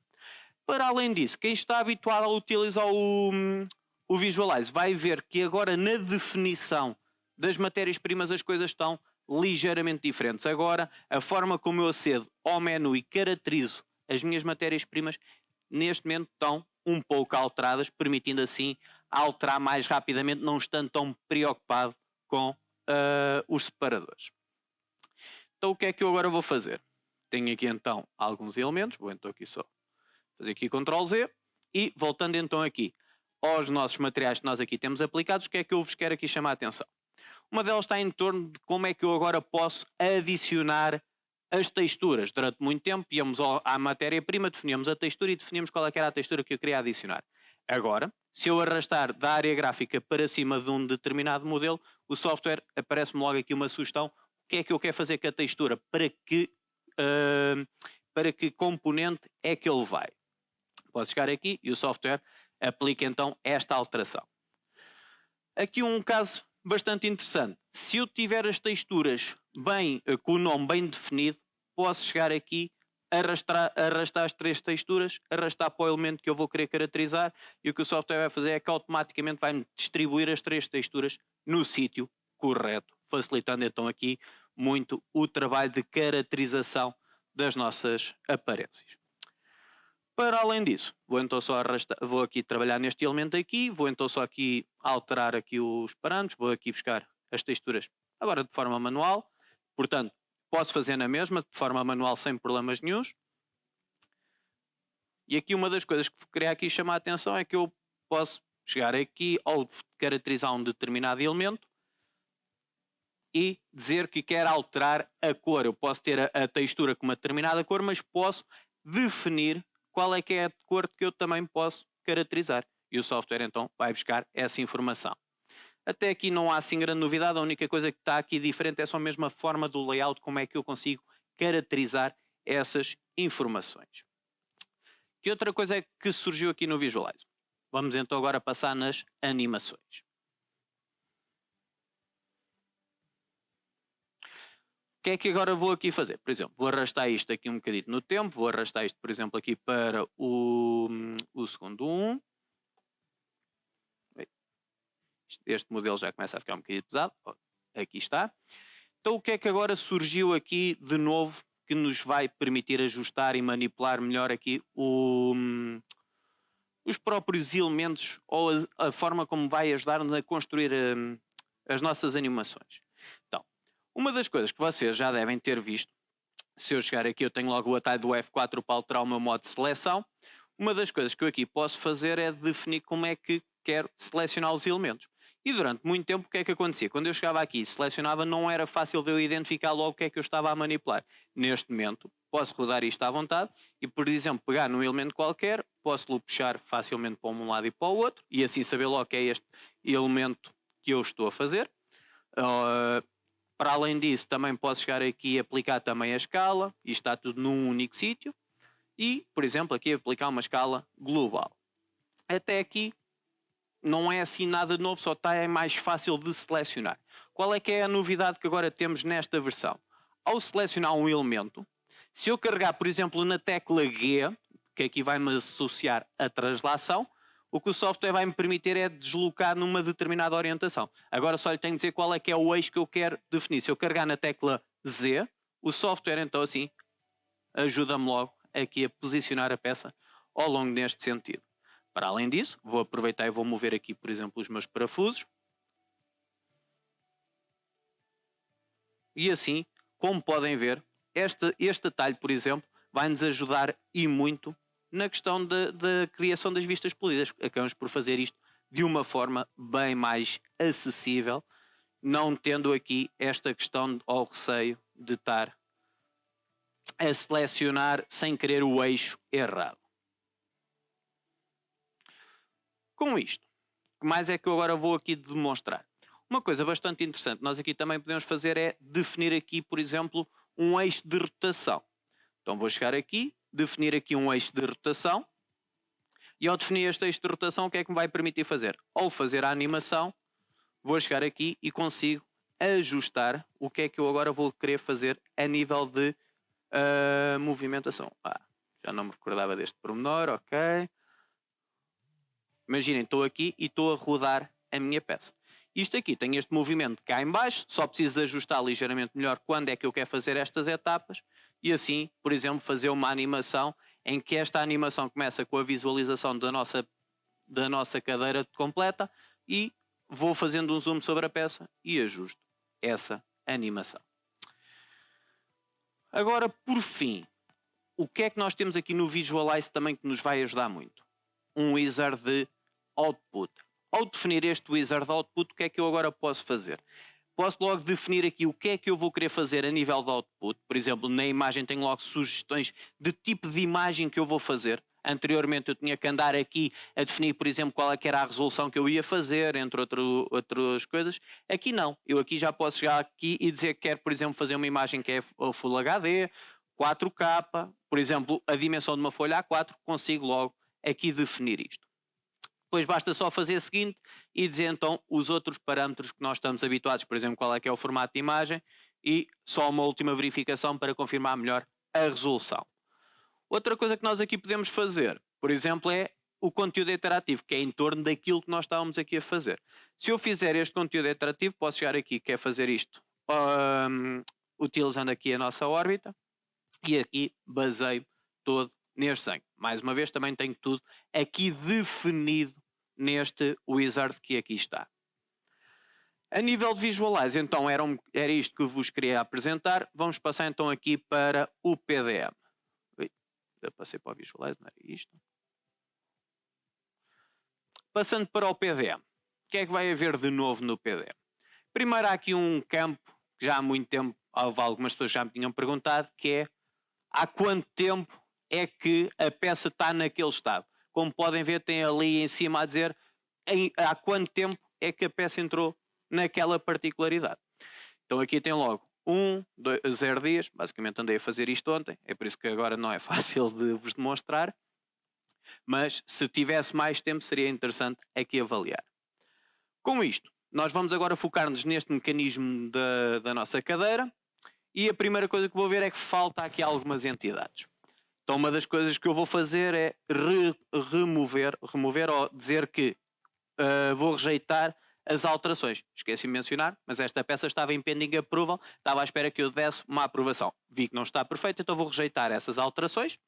Para além disso, quem está habituado a utilizar o Visualize vai ver que agora na definição das matérias-primas as coisas estão ligeiramente diferentes. Agora, a forma como eu acedo ao menu e caracterizo as minhas matérias-primas, neste momento estão um pouco alteradas, permitindo assim alterar mais rapidamente, não estando tão preocupado com os separadores. Então o que é que eu agora vou fazer? Tenho aqui então alguns elementos, vou então aqui só fazer aqui Ctrl Z e voltando então aqui aos nossos materiais que nós aqui temos aplicados, o que é que eu vos quero aqui chamar a atenção? Uma delas está em torno de como é que eu agora posso adicionar as texturas. Durante muito tempo íamos à matéria-prima, definíamos a textura e definíamos qual é que era a textura que eu queria adicionar. Agora, se eu arrastar da área gráfica para cima de um determinado modelo, o software aparece-me logo aqui uma sugestão. O que é que eu quero fazer com a textura? Para que componente é que ele vai? Posso chegar aqui e o software aplica então esta alteração. Aqui um caso bastante interessante. Se eu tiver as texturas com o nome bem definido, posso chegar aqui, arrastar as 3 texturas, arrastar para o elemento que eu vou querer caracterizar e o que o software vai fazer é que automaticamente vai-me distribuir as 3 texturas no sítio correto, facilitando então aqui muito o trabalho de caracterização das nossas aparências. Para além disso, vou aqui trabalhar neste elemento aqui, vou então só aqui alterar aqui os parâmetros, vou aqui buscar as texturas agora de forma manual, portanto posso fazer na mesma, de forma manual sem problemas nenhuns. E aqui uma das coisas que queria aqui chamar a atenção é que eu posso chegar aqui ao caracterizar um determinado elemento e dizer que quero alterar a cor. Eu posso ter a textura com uma determinada cor, mas posso definir qual é que é a cor que eu também posso caracterizar. E o software então vai buscar essa informação. Até aqui não há assim grande novidade, a única coisa que está aqui diferente é só mesmo a forma do layout, como é que eu consigo caracterizar essas informações. Que outra coisa é que surgiu aqui no Visualize? Vamos então agora passar nas animações. O que é que agora vou aqui fazer? Por exemplo, vou arrastar isto aqui um bocadinho no tempo, vou arrastar isto, por exemplo, aqui para o segundo 1. Este modelo já começa a ficar um bocadinho pesado. Aqui está. Então o que é que agora surgiu aqui de novo que nos vai permitir ajustar e manipular melhor aqui os próprios elementos ou a forma como vai ajudar-nos a construir as nossas animações? Então, uma das coisas que vocês já devem ter visto, se eu chegar aqui eu tenho logo o atalho do F4 para alterar o meu modo de seleção. Uma das coisas que eu aqui posso fazer é definir como é que quero selecionar os elementos. E durante muito tempo o que é que acontecia? Quando eu chegava aqui e selecionava não era fácil de eu identificar logo o que é que eu estava a manipular. Neste momento posso rodar isto à vontade e, por exemplo, pegar num elemento qualquer, posso-lo puxar facilmente para um lado e para o outro e assim saber logo que é este elemento que eu estou a fazer. Para além disso também posso chegar aqui e aplicar também a escala, e está tudo num único sítio. E, por exemplo, aqui aplicar uma escala global. Até aqui não é assim nada novo, só está mais fácil de selecionar. Qual é que é a novidade que agora temos nesta versão? Ao selecionar um elemento, se eu carregar, por exemplo, na tecla G, que aqui vai-me associar a translação. O que o software vai me permitir é deslocar numa determinada orientação. Agora só lhe tenho que dizer qual é que é o eixo que eu quero definir. Se eu carregar na tecla Z, o software então assim ajuda-me logo aqui a posicionar a peça ao longo deste sentido. Para além disso, vou aproveitar e vou mover aqui, por exemplo, os meus parafusos. E assim, como podem ver, este atalho, por exemplo, vai-nos ajudar e muito na questão da criação das vistas polidas. Acabamos por fazer isto de uma forma bem mais acessível, não tendo aqui esta questão ou receio de estar a selecionar sem querer o eixo errado. Com isto, o que mais é que eu agora vou aqui demonstrar? Uma coisa bastante interessante nós aqui também podemos fazer é definir aqui, por exemplo, um eixo de rotação. Então vou chegar aqui, definir aqui um eixo de rotação, e ao definir este eixo de rotação, o que é que me vai permitir fazer? Ao fazer a animação, vou chegar aqui e consigo ajustar o que é que eu agora vou querer fazer a nível de movimentação. Já não me recordava deste pormenor, ok. Imaginem, estou aqui e estou a rodar a minha peça. Isto aqui tem este movimento cá em baixo, só preciso ajustar ligeiramente melhor quando é que eu quero fazer estas etapas e assim, por exemplo, fazer uma animação em que esta animação começa com a visualização da nossa cadeira completa e vou fazendo um zoom sobre a peça e ajusto essa animação. Agora, por fim, o que é que nós temos aqui no Visualize também que nos vai ajudar muito? Um wizard de output. Ao definir este wizard de output, o que é que eu agora posso fazer? Posso logo definir aqui o que é que eu vou querer fazer a nível de output. Por exemplo, na imagem tenho logo sugestões de tipo de imagem que eu vou fazer. Anteriormente eu tinha que andar aqui a definir, por exemplo, qual é que era a resolução que eu ia fazer, entre outras coisas. Aqui não. Eu aqui já posso chegar aqui e dizer que quero, por exemplo, fazer uma imagem que é Full HD, 4K. Por exemplo, a dimensão de uma folha A4, consigo logo aqui definir isto. Depois basta só fazer o seguinte e dizer então os outros parâmetros que nós estamos habituados, por exemplo, qual é que é o formato de imagem e só uma última verificação para confirmar melhor a resolução. Outra coisa que nós aqui podemos fazer, por exemplo, é o conteúdo interativo, que é em torno daquilo que nós estávamos aqui a fazer. Se eu fizer este conteúdo interativo, posso chegar aqui, quer fazer isto utilizando aqui a nossa órbita e aqui baseio todo neste desenho. Mais uma vez também tenho tudo aqui definido neste wizard que aqui está. A nível de Visualize, então era isto que vos queria apresentar. Vamos passar então aqui para o PDM. Eu passei para o Visualize, não era isto? Passando para o PDM. O que é que vai haver de novo no PDM? Primeiro há aqui um campo que já há muito tempo algumas pessoas já me tinham perguntado, que é há quanto tempo é que a peça está naquele estado. Como podem ver, tem ali em cima a dizer há quanto tempo é que a peça entrou naquela particularidade. Então aqui tem logo 0 dias, basicamente andei a fazer isto ontem, é por isso que agora não é fácil de vos demonstrar, mas se tivesse mais tempo seria interessante aqui avaliar. Com isto, nós vamos agora focar-nos neste mecanismo da nossa cadeira e a primeira coisa que vou ver é que falta aqui algumas entidades. Então uma das coisas que eu vou fazer é remover ou dizer que vou rejeitar as alterações. Esqueci-me de mencionar, mas esta peça estava em pending approval, estava à espera que eu desse uma aprovação. Vi que não está perfeito, então vou rejeitar essas alterações.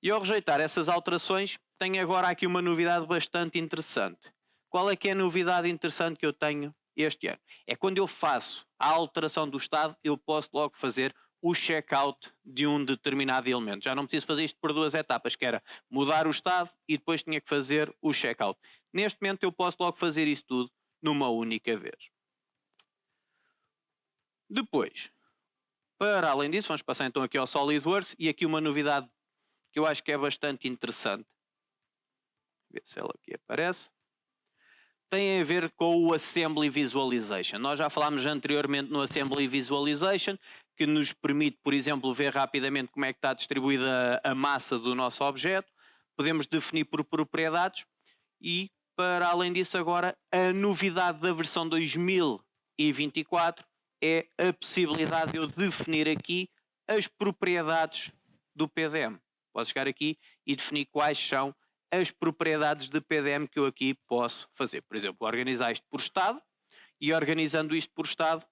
E ao rejeitar essas alterações, tenho agora aqui uma novidade bastante interessante. Qual é que é a novidade interessante que eu tenho este ano? É quando eu faço a alteração do estado, eu posso logo fazer o checkout de um determinado elemento. Já não preciso fazer isto por duas etapas, que era mudar o estado e depois tinha que fazer o checkout. Neste momento eu posso logo fazer isso tudo numa única vez. Depois, para além disso, vamos passar então aqui ao SolidWorks e aqui uma novidade que eu acho que é bastante interessante. Ver se ela aqui aparece. Tem a ver com o Assembly Visualization. Nós já falámos anteriormente no Assembly Visualization, que nos permite, por exemplo, ver rapidamente como é que está distribuída a massa do nosso objeto. Podemos definir por propriedades e, para além disso, agora a novidade da versão 2024 é a possibilidade de eu definir aqui as propriedades do PDM. Posso chegar aqui e definir quais são as propriedades de PDM que eu aqui posso fazer. Por exemplo, organizar isto por estado, e organizando isto por estado,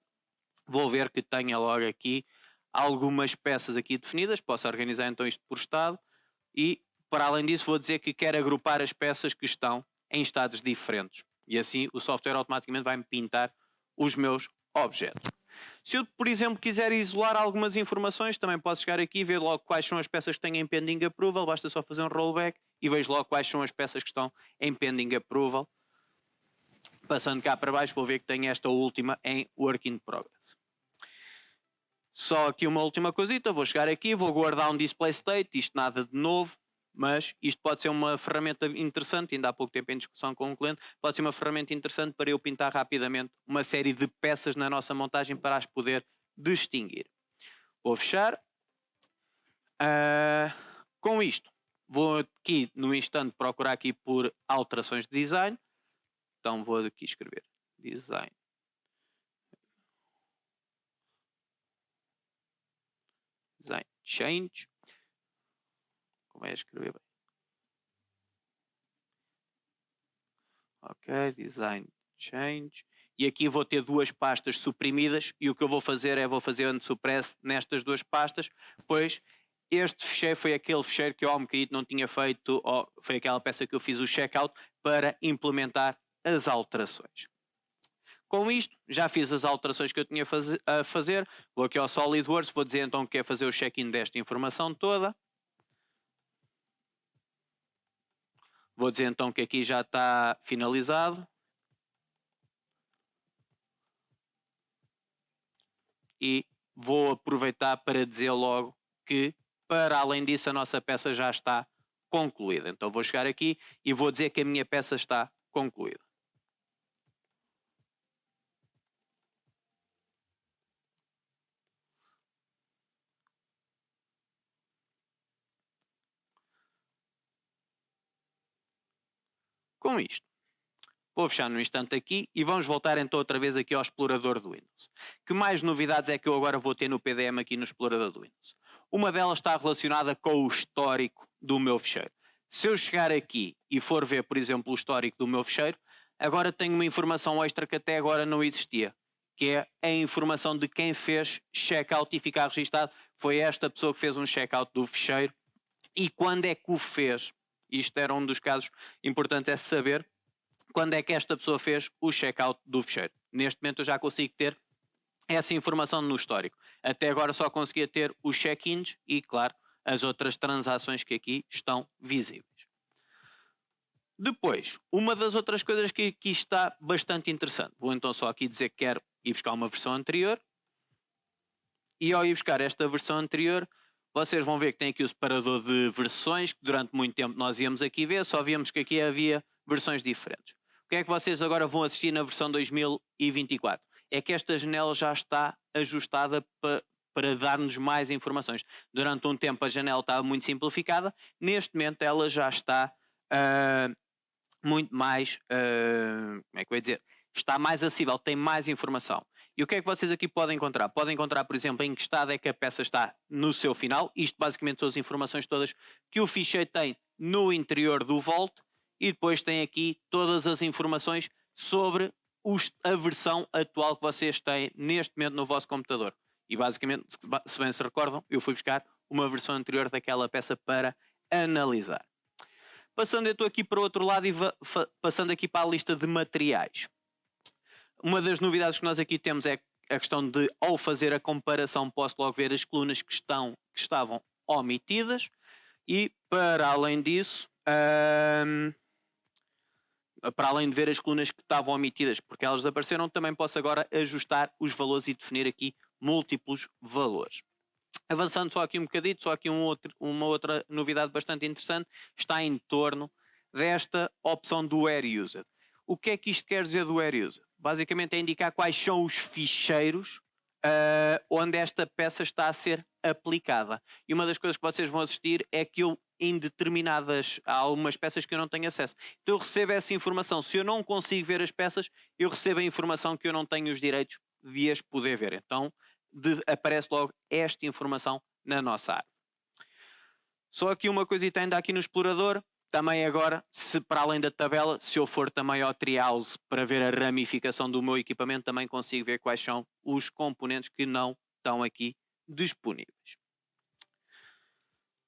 vou ver que tenha logo aqui algumas peças aqui definidas. Posso organizar então isto por estado e, para além disso, vou dizer que quero agrupar as peças que estão em estados diferentes. E assim o software automaticamente vai-me pintar os meus objetos. Se eu, por exemplo, quiser isolar algumas informações, também posso chegar aqui e ver logo quais são as peças que têm em pending approval. Basta só fazer um rollback e vejo logo quais são as peças que estão em pending approval. Passando cá para baixo, vou ver que tenho esta última em work in progress. Só aqui uma última coisita, vou chegar aqui, vou guardar um display state, isto nada de novo, mas isto pode ser uma ferramenta interessante, ainda há pouco tempo em discussão com um cliente, pode ser uma ferramenta interessante para eu pintar rapidamente uma série de peças na nossa montagem para as poder distinguir. Vou fechar. Com isto, vou aqui no instante procurar aqui por alterações de design, então vou aqui escrever design. Design change. Como é escrever bem? Ok, design change. E aqui vou ter duas pastas suprimidas e o que eu vou fazer é vou fazer unsuppress nestas duas pastas, pois este ficheiro foi aquele ficheiro que eu há um bocadinho não tinha feito, ou foi aquela peça que eu fiz o checkout para implementar as alterações. Com isto, já fiz as alterações que eu tinha a fazer. Vou aqui ao SolidWorks, vou dizer então que quero fazer o check-in desta informação toda. Vou dizer então que aqui já está finalizado. E vou aproveitar para dizer logo que, para além disso, a nossa peça já está concluída. Então vou chegar aqui e vou dizer que a minha peça está concluída. Com isto, vou fechar no instante aqui e vamos voltar então outra vez aqui ao explorador do Windows. Que mais novidades é que eu agora vou ter no PDM aqui no explorador do Windows? Uma delas está relacionada com o histórico do meu ficheiro. Se eu chegar aqui e for ver, por exemplo, o histórico do meu ficheiro, agora tenho uma informação extra que até agora não existia, que é a informação de quem fez checkout e ficar registado. Foi esta pessoa que fez um checkout do ficheiro e quando é que o fez. Isto era um dos casos importantes, é saber quando é que esta pessoa fez o checkout do ficheiro. Neste momento eu já consigo ter essa informação no histórico. Até agora só conseguia ter os check-ins e, claro, as outras transações que aqui estão visíveis. Depois, uma das outras coisas que aqui está bastante interessante. Vou então só aqui dizer que quero ir buscar uma versão anterior. E ao ir buscar esta versão anterior, vocês vão ver que tem aqui o separador de versões, que durante muito tempo nós íamos aqui ver, só víamos que aqui havia versões diferentes. O que é que vocês agora vão assistir na versão 2024? É que esta janela já está ajustada para dar-nos mais informações. Durante um tempo a janela estava muito simplificada, neste momento ela já está muito mais, como é que eu ia dizer? Está mais acessível, tem mais informação. E o que é que vocês aqui podem encontrar? Podem encontrar, por exemplo, em que estado é que a peça está no seu final. Isto basicamente são as informações todas que o ficheiro tem no interior do Vault. E depois tem aqui todas as informações sobre a versão atual que vocês têm neste momento no vosso computador. E basicamente, se bem se recordam, eu fui buscar uma versão anterior daquela peça para analisar. Passando então aqui para o outro lado e passando aqui para a lista de materiais. Uma das novidades que nós aqui temos é a questão de, ao fazer a comparação, posso logo ver as colunas que estavam omitidas. E para além disso, para além de ver as colunas que estavam omitidas porque elas desapareceram, também posso agora ajustar os valores e definir aqui múltiplos valores. Avançando só aqui um bocadinho, só aqui uma outra novidade bastante interessante, está em torno desta opção do Where Used. O que é que isto quer dizer do Where Used? Basicamente é indicar quais são os ficheiros onde esta peça está a ser aplicada. E uma das coisas que vocês vão assistir é que eu, em determinadas, há algumas peças que eu não tenho acesso. Então eu recebo essa informação. Se eu não consigo ver as peças, eu recebo a informação que eu não tenho os direitos de as poder ver. Então aparece logo esta informação na nossa árvore. Só aqui uma coisita ainda aqui no explorador. Também agora, se para além da tabela, se eu for também ao Treehouse para ver a ramificação do meu equipamento, também consigo ver quais são os componentes que não estão aqui disponíveis.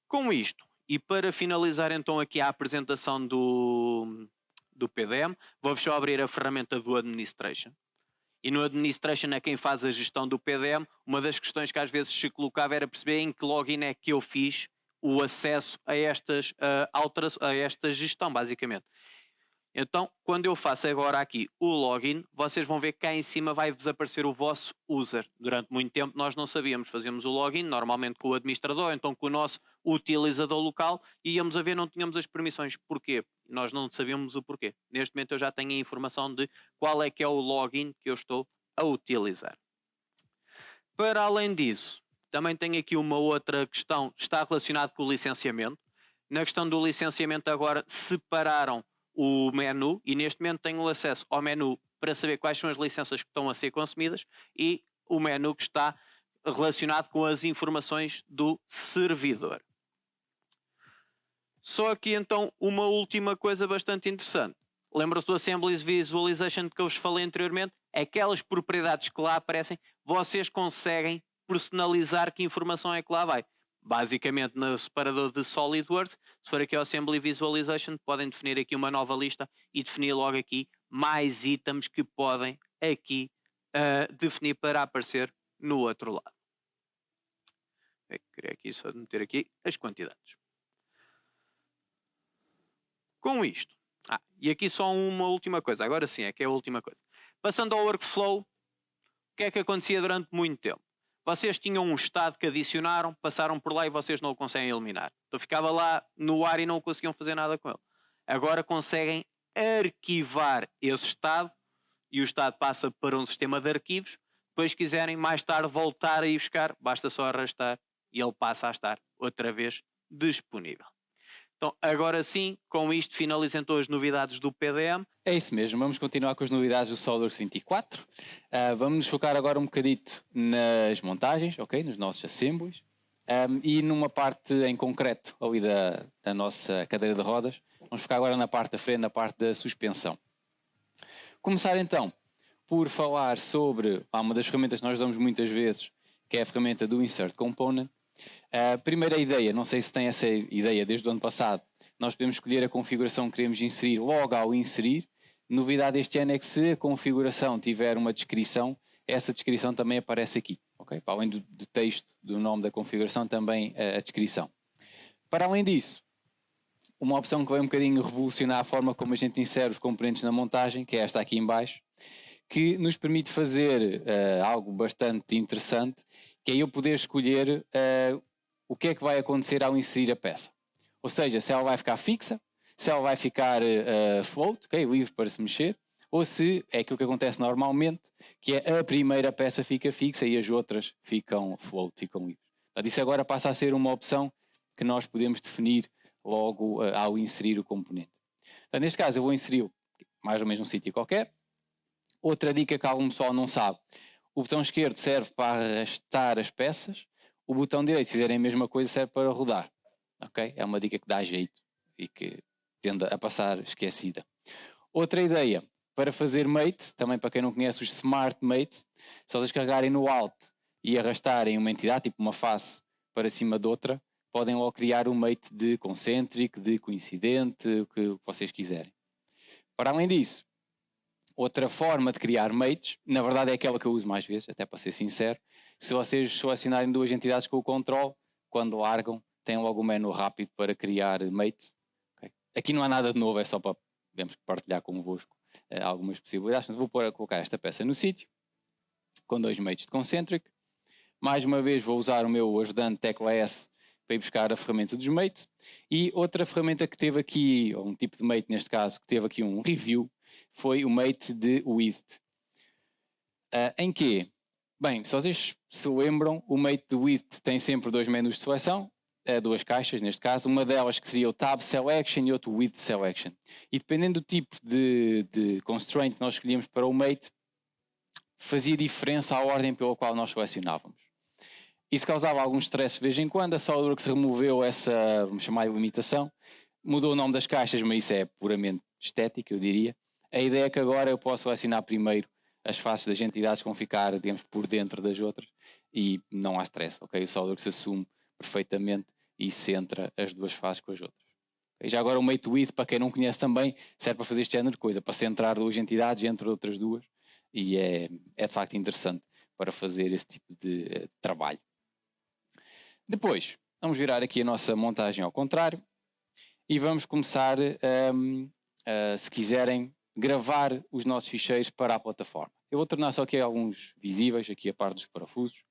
Com isto, e para finalizar então aqui a apresentação do PDM, vou-vos só abrir a ferramenta do Administration. E no Administration é quem faz a gestão do PDM. Uma das questões que às vezes se colocava era perceber em que login é que eu fiz o acesso a esta gestão, basicamente. Então, quando eu faço agora aqui o login, vocês vão ver que cá em cima vai desaparecer o vosso user. Durante muito tempo nós não sabíamos, fazíamos o login, normalmente com o administrador, então com o nosso utilizador local, e íamos a ver, não tínhamos as permissões. Porquê? Nós não sabíamos o porquê. Neste momento eu já tenho a informação de qual é que é o login que eu estou a utilizar. Para além disso, também tenho aqui uma outra questão, está relacionado com o licenciamento. Na questão do licenciamento agora separaram o menu e neste momento tenho acesso ao menu para saber quais são as licenças que estão a ser consumidas e o menu que está relacionado com as informações do servidor. Só aqui então uma última coisa bastante interessante. Lembram-se do Assembly Visualization que eu vos falei anteriormente? Aquelas propriedades que lá aparecem, vocês conseguem personalizar que informação é que lá vai. Basicamente no separador de SolidWorks, se for aqui ao Assembly Visualization, podem definir aqui uma nova lista e definir logo aqui mais itens que podem aqui definir para aparecer no outro lado. Eu queria aqui só meter aqui as quantidades. Com isto, e aqui só uma última coisa, agora sim é que é a última coisa. Passando ao workflow, o que é que acontecia durante muito tempo? Vocês tinham um estado que adicionaram, passaram por lá e vocês não o conseguem eliminar. Então ficava lá no ar e não conseguiam fazer nada com ele. Agora conseguem arquivar esse estado e o estado passa para um sistema de arquivos. Depois quiserem mais tarde voltar a ir buscar, basta só arrastar e ele passa a estar outra vez disponível. Então, agora sim, com isto finalizam então as novidades do PDM. É isso mesmo, vamos continuar com as novidades do SolidWorks 24. Vamos nos focar agora um bocadito nas montagens, ok? Nos nossos assemblies. E numa parte em concreto ali da nossa cadeira de rodas. Vamos focar agora na parte da frente, na parte da suspensão. Começar então por falar sobre uma das ferramentas que nós usamos muitas vezes, que é a ferramenta do Insert Component. A primeira ideia, não sei se tem essa ideia desde o ano passado, nós podemos escolher a configuração que queremos inserir logo ao inserir. Novidade este ano é que se a configuração tiver uma descrição, essa descrição também aparece aqui, ok? Para além do texto do nome da configuração, também a descrição. Para além disso, uma opção que vai um bocadinho revolucionar a forma como a gente insere os componentes na montagem, que é esta aqui em baixo, que nos permite fazer algo bastante interessante, que é eu poder escolher o que é que vai acontecer ao inserir a peça. Ou seja, se ela vai ficar fixa, se ela vai ficar float, okay, livre para se mexer, ou se é aquilo que acontece normalmente, que é a primeira peça fica fixa e as outras ficam float, ficam livres. Portanto, isso agora passa a ser uma opção que nós podemos definir logo ao inserir o componente. Portanto, neste caso eu vou inserir mais ou menos num sítio qualquer. Outra dica que algum pessoal não sabe, o botão esquerdo serve para arrastar as peças, o botão direito, se fizerem a mesma coisa, serve para rodar. Okay? É uma dica que dá jeito e que tende a passar esquecida. Outra ideia, para fazer mates, também para quem não conhece os Smart Mates, se vocês carregarem no Alt e arrastarem uma entidade, tipo uma face, para cima de outra, podem logo criar um mate de concentric, de coincidente, o que vocês quiserem. Para além disso, outra forma de criar mates, na verdade é aquela que eu uso mais vezes, até para ser sincero, se vocês selecionarem duas entidades com o control, quando largam, têm logo um menu rápido para criar mates. Okay. Aqui não há nada de novo, é só para partilhar convosco algumas possibilidades. Então, vou colocar esta peça no sítio, com dois mates de concentric. Mais uma vez vou usar o meu ajudante tecla S para ir buscar a ferramenta dos mates. E outra ferramenta que teve aqui, ou um tipo de mate neste caso, que teve aqui um review, foi o mate de width. Em que? Bem, se vocês se lembram, o mate de width tem sempre dois menus de seleção, duas caixas neste caso, uma delas que seria o Tab Selection e outro Width Selection. E dependendo do tipo de constraint que nós escolhíamos para o mate, fazia diferença a ordem pela qual nós selecionávamos. Isso causava alguns stress de vez em quando. A SolidWorks removeu essa, vamos chamar de limitação, mudou o nome das caixas, mas isso é puramente estética, eu diria. A ideia é que agora eu posso selecionar primeiro as faces das entidades que vão ficar, digamos, por dentro das outras e não há stress, ok? O SolidWorks assume perfeitamente e centra as duas faces com as outras. E já agora o Mate With, para quem não conhece também, serve para fazer este género de coisa, para centrar duas entidades entre outras duas, e é de facto interessante para fazer esse tipo de trabalho. Depois, vamos virar aqui a nossa montagem ao contrário e vamos começar, se quiserem, gravar os nossos ficheiros para a plataforma. Eu vou tornar só aqui alguns visíveis, aqui a parte dos parafusos.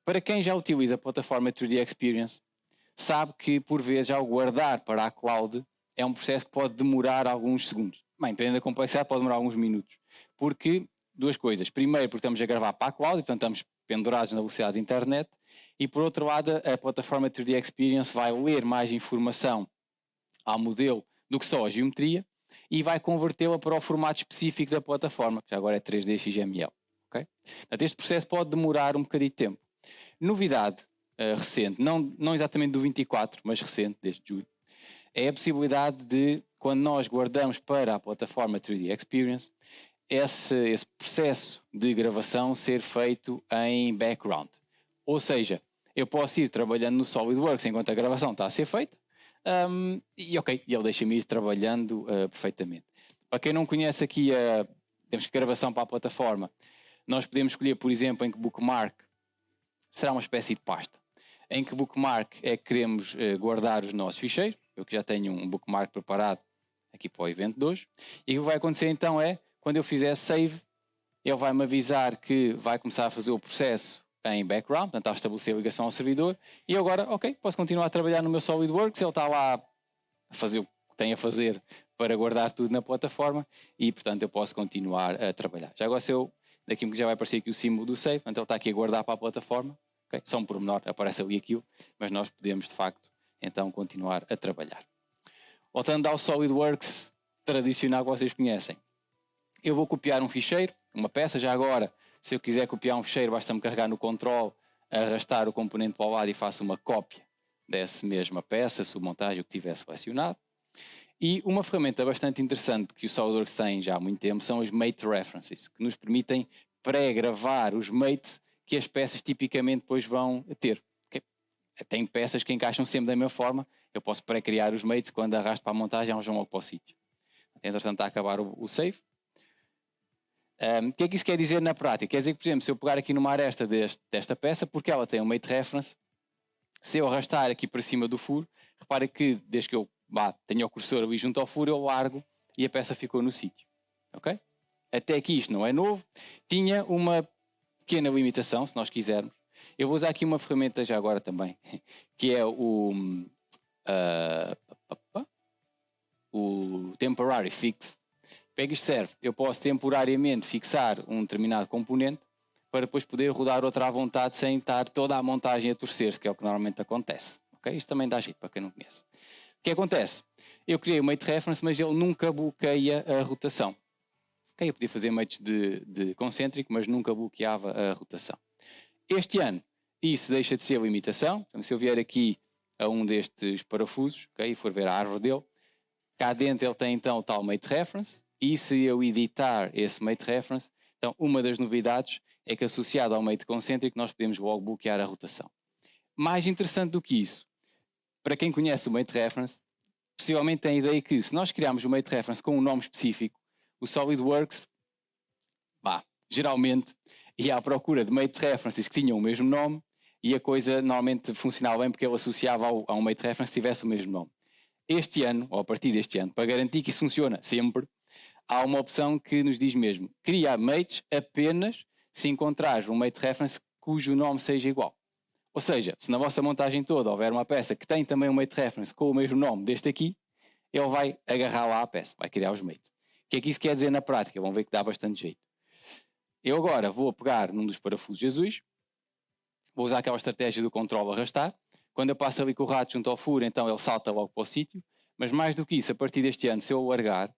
Para quem já utiliza a plataforma 3D Experience, sabe que por vezes ao guardar para a cloud é um processo que pode demorar alguns segundos. Bem, dependendo da complexidade pode demorar alguns minutos. Porque, duas coisas. Primeiro, porque estamos a gravar para a cloud, e portanto estamos pendurados na velocidade da internet. E por outro lado, a plataforma 3D Experience vai ler mais informação ao modelo do que só a geometria e vai convertê-la para o formato específico da plataforma, que agora é 3D XML. Okay? Portanto, este processo pode demorar um bocadinho de tempo. Novidade recente, não exatamente do 24, mas recente, desde julho, é a possibilidade de, quando nós guardamos para a plataforma 3D Experience, esse processo de gravação ser feito em background. Ou seja, eu posso ir trabalhando no SolidWorks enquanto a gravação está a ser feita, e ele deixa-me ir trabalhando perfeitamente. Para quem não conhece aqui temos que gravação para a plataforma, nós podemos escolher, por exemplo, em que bookmark será uma espécie de pasta. Em que bookmark é que queremos guardar os nossos ficheiros. Eu que já tenho um bookmark preparado aqui para o evento de hoje. E o que vai acontecer então é, quando eu fizer save, ele vai-me avisar que vai começar a fazer o processo em background, portanto, a estabelecer a ligação ao servidor, e eu agora, posso continuar a trabalhar no meu SolidWorks, ele está lá a fazer o que tem a fazer para guardar tudo na plataforma, e portanto eu posso continuar a trabalhar. Já agora daqui que já vai aparecer aqui o símbolo do save, portanto ele está aqui a guardar para a plataforma, só um pormenor, aparece ali aquilo, mas nós podemos de facto então continuar a trabalhar. Voltando ao SolidWorks tradicional que vocês conhecem, eu vou copiar um ficheiro, uma peça. Já agora, se eu quiser copiar um ficheiro, basta-me carregar no control, arrastar o componente para o lado e faço uma cópia dessa mesma peça, submontagem, o que tiver selecionado. E uma ferramenta bastante interessante que o SolidWorks tem já há muito tempo são os Mate References, que nos permitem pré-gravar os mates que as peças tipicamente depois vão ter. Tem peças que encaixam sempre da mesma forma, eu posso pré-criar os mates, quando arrasto para a montagem, elas vão logo para o sítio. Entretanto, está a acabar o save. O que é que isso quer dizer na prática? Quer dizer que, por exemplo, se eu pegar aqui numa aresta desta peça, porque ela tem um Mate Reference, se eu arrastar aqui para cima do furo, repare que desde que eu tenho o cursor ali junto ao furo, eu largo e a peça ficou no sítio. Ok? Até aqui isto não é novo. Tinha uma pequena limitação, se nós quisermos. Eu vou usar aqui uma ferramenta já agora também, que é o Temporary Fix. Para que isto serve? Eu posso temporariamente fixar um determinado componente para depois poder rodar outra à vontade sem estar toda a montagem a torcer-se, que é o que normalmente acontece. Okay? Isto também dá jeito para quem não conhece. O que acontece? Eu criei o Mate Reference, mas ele nunca bloqueia a rotação. Okay? Eu podia fazer mates de concêntrico, mas nunca bloqueava a rotação. Este ano, isso deixa de ser limitação. Então, se eu vier aqui a um destes parafusos, e for ver a árvore dele, cá dentro ele tem então o tal Mate Reference, e se eu editar esse Mate Reference, então uma das novidades é que associado ao Mate concêntrico nós podemos logo bloquear a rotação. Mais interessante do que isso, para quem conhece o Mate Reference, possivelmente tem a ideia que se nós criarmos o Mate Reference com um nome específico, o SolidWorks, geralmente, ia à procura de Mate References que tinham o mesmo nome, e a coisa normalmente funcionava bem porque ele associava a um Mate Reference que tivesse o mesmo nome. Este ano, ou a partir deste ano, para garantir que isso funciona sempre, há uma opção que nos diz mesmo: cria mates apenas se encontrares um Mate Reference cujo nome seja igual. Ou seja, se na vossa montagem toda houver uma peça que tem também um Mate Reference com o mesmo nome deste aqui, ele vai agarrar lá a peça, vai criar os mates. O que é que isso quer dizer na prática? Vão ver que dá bastante jeito. Eu agora vou pegar num dos parafusos azuis, vou usar aquela estratégia do controle arrastar. Quando eu passo ali com o rato junto ao furo, então ele salta logo para o sítio. Mas mais do que isso, a partir deste ano, se eu largar,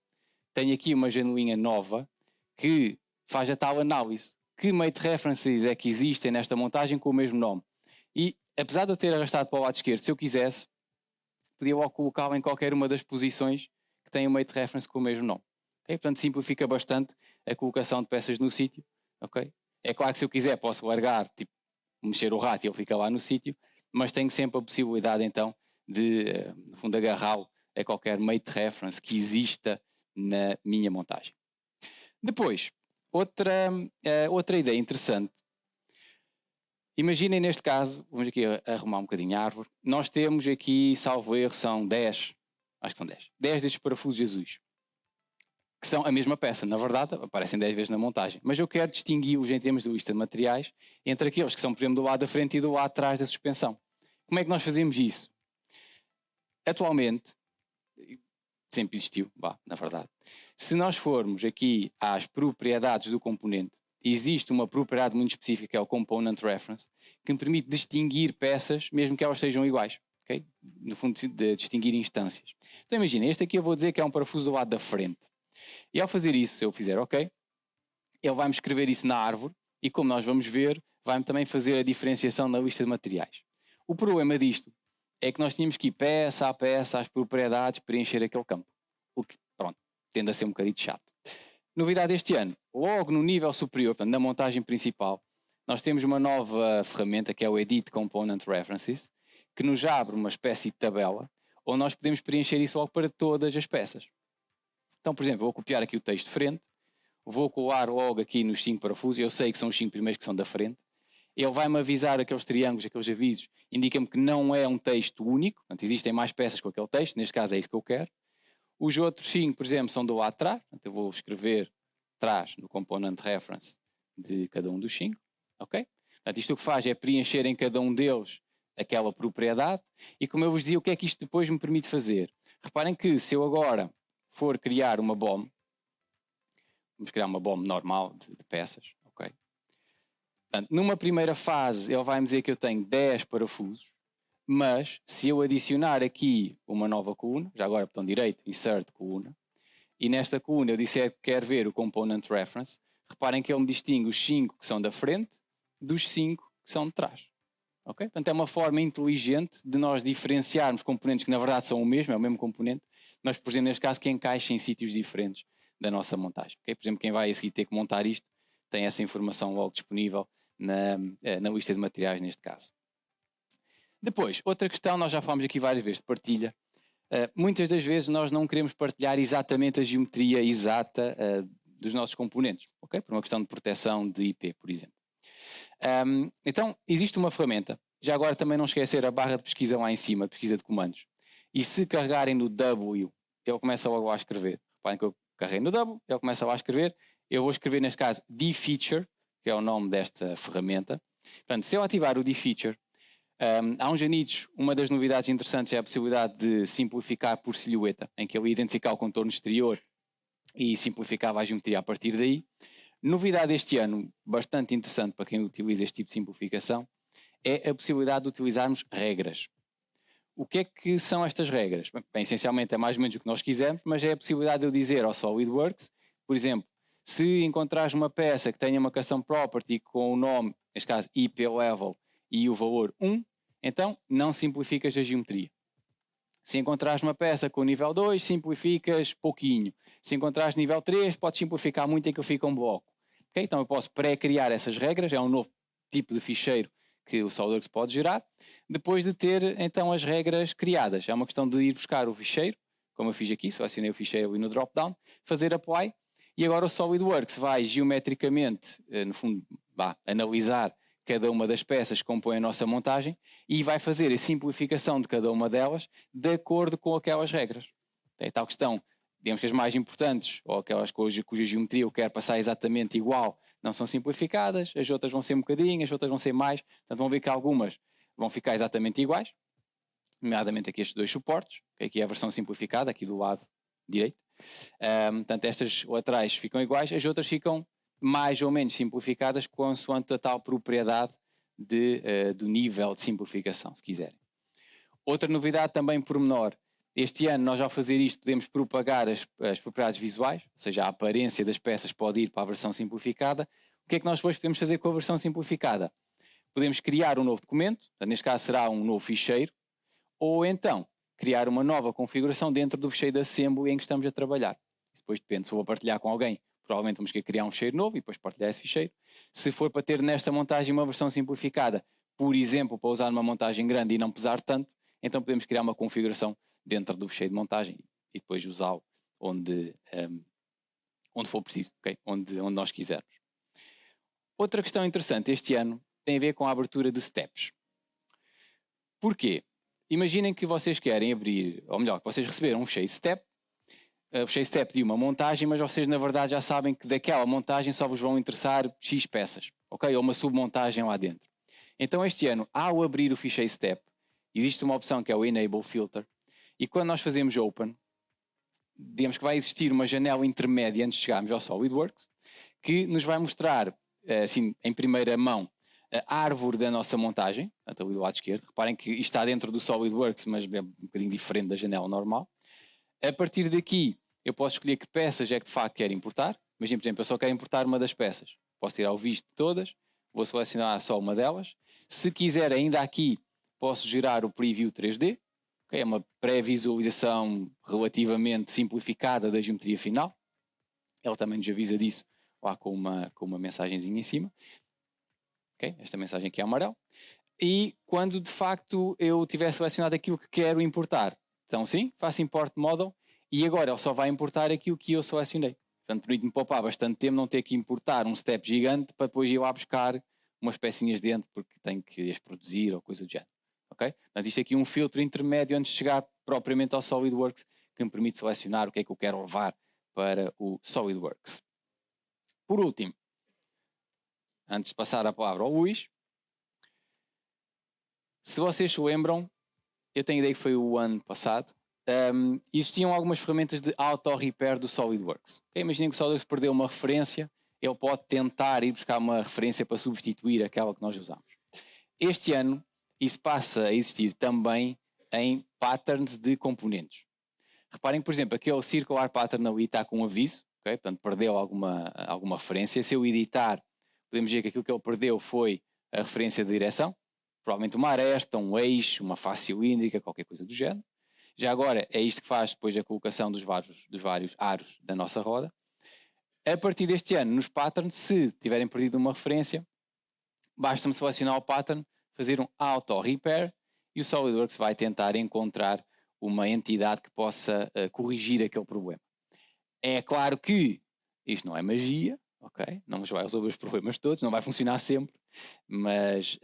tenho aqui uma janelinha nova que faz a tal análise. Que Mate References é que existem nesta montagem com o mesmo nome? E apesar de eu ter arrastado para o lado esquerdo, se eu quisesse, podia logo colocá-lo em qualquer uma das posições que tem o mate reference com o mesmo nome. Okay? Portanto, simplifica bastante a colocação de peças no sítio. Okay? É claro que se eu quiser posso largar, tipo, mexer o rato e ele fica lá no sítio, mas tenho sempre a possibilidade então de, no fundo, agarrá-lo a qualquer mate reference que exista na minha montagem. Depois, outra ideia interessante. Imaginem neste caso, vamos aqui arrumar um bocadinho a árvore, nós temos aqui, salvo erro, são 10, acho que são 10 destes parafusos azuis, que são a mesma peça, na verdade aparecem 10 vezes na montagem, mas eu quero distingui-los em termos de lista de materiais entre aqueles que são, por exemplo, do lado da frente e do lado de trás da suspensão. Como é que nós fazemos isso? Atualmente, sempre existiu, na verdade, se nós formos aqui às propriedades do componente, existe uma propriedade muito específica, que é o Component Reference, que me permite distinguir peças, mesmo que elas sejam iguais. Okay? No fundo, de distinguir instâncias. Então imagina, este aqui eu vou dizer que é um parafuso do lado da frente. E ao fazer isso, se eu fizer OK, ele vai-me escrever isso na árvore, e como nós vamos ver, vai-me também fazer a diferenciação na lista de materiais. O problema disto é que nós tínhamos que ir peça a peça às propriedades preencher aquele campo. O que, pronto, tende a ser um bocadinho chato. Novidade deste ano, logo no nível superior, portanto, na montagem principal, nós temos uma nova ferramenta que é o Edit Component References, que nos abre uma espécie de tabela, onde nós podemos preencher isso logo para todas as peças. Então, por exemplo, eu vou copiar aqui o texto de frente, vou colar logo aqui nos 5 parafusos, eu sei que são os 5 primeiros que são da frente, ele vai-me avisar aqueles triângulos, aqueles avisos, indica-me que não é um texto único, portanto, existem mais peças com aquele texto, neste caso é isso que eu quero. Os outros 5, por exemplo, são do lado de trás, portanto, eu vou escrever trás no component reference de cada um dos 5, ok? Portanto, isto o que faz é preencher em cada um deles aquela propriedade, e como eu vos dizia, o que é que isto depois me permite fazer? Reparem que se eu agora for criar uma BOM, vamos criar uma BOM normal de peças, ok? Portanto, numa primeira fase ele vai-me dizer que eu tenho 10 parafusos, mas se eu adicionar aqui uma nova coluna, já agora botão direito, insert coluna, e nesta coluna eu disser que quero ver o component reference, reparem que ele me distingue os 5 que são da frente dos 5 que são de trás. Okay? Portanto, é uma forma inteligente de nós diferenciarmos componentes que na verdade são o mesmo, é o mesmo componente, mas, por exemplo, neste caso, que encaixa em sítios diferentes da nossa montagem. Okay? Por exemplo, quem vai a seguir ter que montar isto tem essa informação logo disponível na lista de materiais, neste caso. Depois, outra questão, nós já falámos aqui várias vezes de partilha. Muitas das vezes nós não queremos partilhar exatamente a geometria exata dos nossos componentes, okay? Por uma questão de proteção de IP, por exemplo. Então, existe uma ferramenta, já agora também não esquecer a barra de pesquisa lá em cima, pesquisa de comandos, e se carregarem no W, ele começa logo a escrever. Reparem que eu carreguei no W, ele começa lá a escrever, eu vou escrever neste caso dfeature, que é o nome desta ferramenta. Portanto, se eu ativar o dfeature, há uns anitos, uma das novidades interessantes é a possibilidade de simplificar por silhueta, em que ele ia identificar o contorno exterior e simplificava a geometria a partir daí. Novidade este ano, bastante interessante para quem utiliza este tipo de simplificação, é a possibilidade de utilizarmos regras. O que é que são estas regras? Bem, essencialmente é mais ou menos o que nós quisermos, mas é a possibilidade de eu dizer ao SolidWorks, por exemplo, se encontrares uma peça que tenha uma custom property com o nome, neste caso IP level, e o valor 1, então não simplificas a geometria. Se encontrares uma peça com o nível 2, simplificas pouquinho. Se encontrares nível 3, podes simplificar muito e que fica um bloco. Okay? Então eu posso pré-criar essas regras, é um novo tipo de ficheiro que o SolidWorks pode gerar, depois de ter então as regras criadas. É uma questão de ir buscar o ficheiro, como eu fiz aqui, selecionei o ficheiro ali no drop-down, fazer apply, e agora o SolidWorks vai geometricamente, no fundo, analisar cada uma das peças que compõem a nossa montagem e vai fazer a simplificação de cada uma delas de acordo com aquelas regras. É tal questão, digamos que as mais importantes, ou aquelas cuja geometria eu quero passar exatamente igual, não são simplificadas, as outras vão ser um bocadinho, as outras vão ser mais, portanto vão ver que algumas vão ficar exatamente iguais, nomeadamente aqui estes dois suportes, que aqui é a versão simplificada, aqui do lado direito. Portanto, estas laterais ficam iguais, as outras ficam mais ou menos simplificadas consoante a tal propriedade do nível de simplificação, se quiserem. Outra novidade também pormenor, este ano nós ao fazer isto podemos propagar as propriedades visuais, ou seja, a aparência das peças pode ir para a versão simplificada. O que é que nós depois podemos fazer com a versão simplificada? podemos criar um novo documento, neste caso será um novo ficheiro, ou então criar uma nova configuração dentro do ficheiro de assembly em que estamos a trabalhar. Isso depois depende, se eu vou partilhar com alguém, provavelmente vamos querer criar um ficheiro novo e depois partilhar esse ficheiro. Se for para ter nesta montagem uma versão simplificada, por exemplo, para usar numa montagem grande e não pesar tanto, então podemos criar uma configuração dentro do ficheiro de montagem e depois usá-lo onde for preciso, okay? onde nós quisermos. Outra questão interessante este ano tem a ver com a abertura de steps. Porquê? Imaginem que vocês querem abrir, ou melhor, que vocês receberam um ficheiro step, o ficheiro step de uma montagem, mas vocês na verdade já sabem que daquela montagem só vos vão interessar X peças, ok? Ou uma submontagem lá dentro. Então este ano, ao abrir o ficheiro step, existe uma opção que é o Enable Filter, e quando nós fazemos Open, digamos que vai existir uma janela intermédia antes de chegarmos ao SolidWorks, que nos vai mostrar, assim, em primeira mão, a árvore da nossa montagem, portanto ali do lado esquerdo. Reparem que isto está dentro do SolidWorks, mas é um bocadinho diferente da janela normal. A partir daqui, eu posso escolher que peças é que de facto quero importar. Imagina, por exemplo, eu só quero importar uma das peças. Posso tirar o visto de todas, vou selecionar só uma delas. Se quiser, ainda aqui, posso gerar o Preview 3D. Okay? É uma pré-visualização relativamente simplificada da geometria final. Ela também nos avisa disso lá com uma mensagenzinha em cima. Okay? Esta mensagem aqui é amarela. E quando de facto eu tiver selecionado aquilo que quero importar, então sim, faço Import Model e agora ele só vai importar aquilo que eu selecionei. Portanto, permite-me poupar bastante tempo não ter que importar um step gigante para depois ir lá buscar umas pecinhas dentro porque tenho que as produzir ou coisa do género. Okay? Portanto, isto aqui é um filtro intermédio antes de chegar propriamente ao SolidWorks que me permite selecionar o que é que eu quero levar para o SolidWorks. Por último, antes de passar a palavra ao Luís, se vocês se lembram, eu tenho ideia que foi o ano passado, existiam algumas ferramentas de auto-repair do SolidWorks. Okay? Imaginem que o SolidWorks perdeu uma referência, ele pode tentar ir buscar uma referência para substituir aquela que nós usamos. Este ano, isso passa a existir também em patterns de componentes. Reparem, por exemplo, aquele circular pattern ali está com um aviso, okay? Portanto, perdeu alguma referência. Se eu editar, podemos ver que aquilo que ele perdeu foi a referência de direção, provavelmente uma aresta, um eixo, uma face cilíndrica, qualquer coisa do género. Já agora é isto que faz depois a colocação dos vários aros da nossa roda. A partir deste ano, nos patterns, se tiverem perdido uma referência, basta-me selecionar o pattern, fazer um auto-repair e o SolidWorks vai tentar encontrar uma entidade que possa corrigir aquele problema. É claro que isto não é magia, ok? Não nos vai resolver os problemas todos, não vai funcionar sempre, mas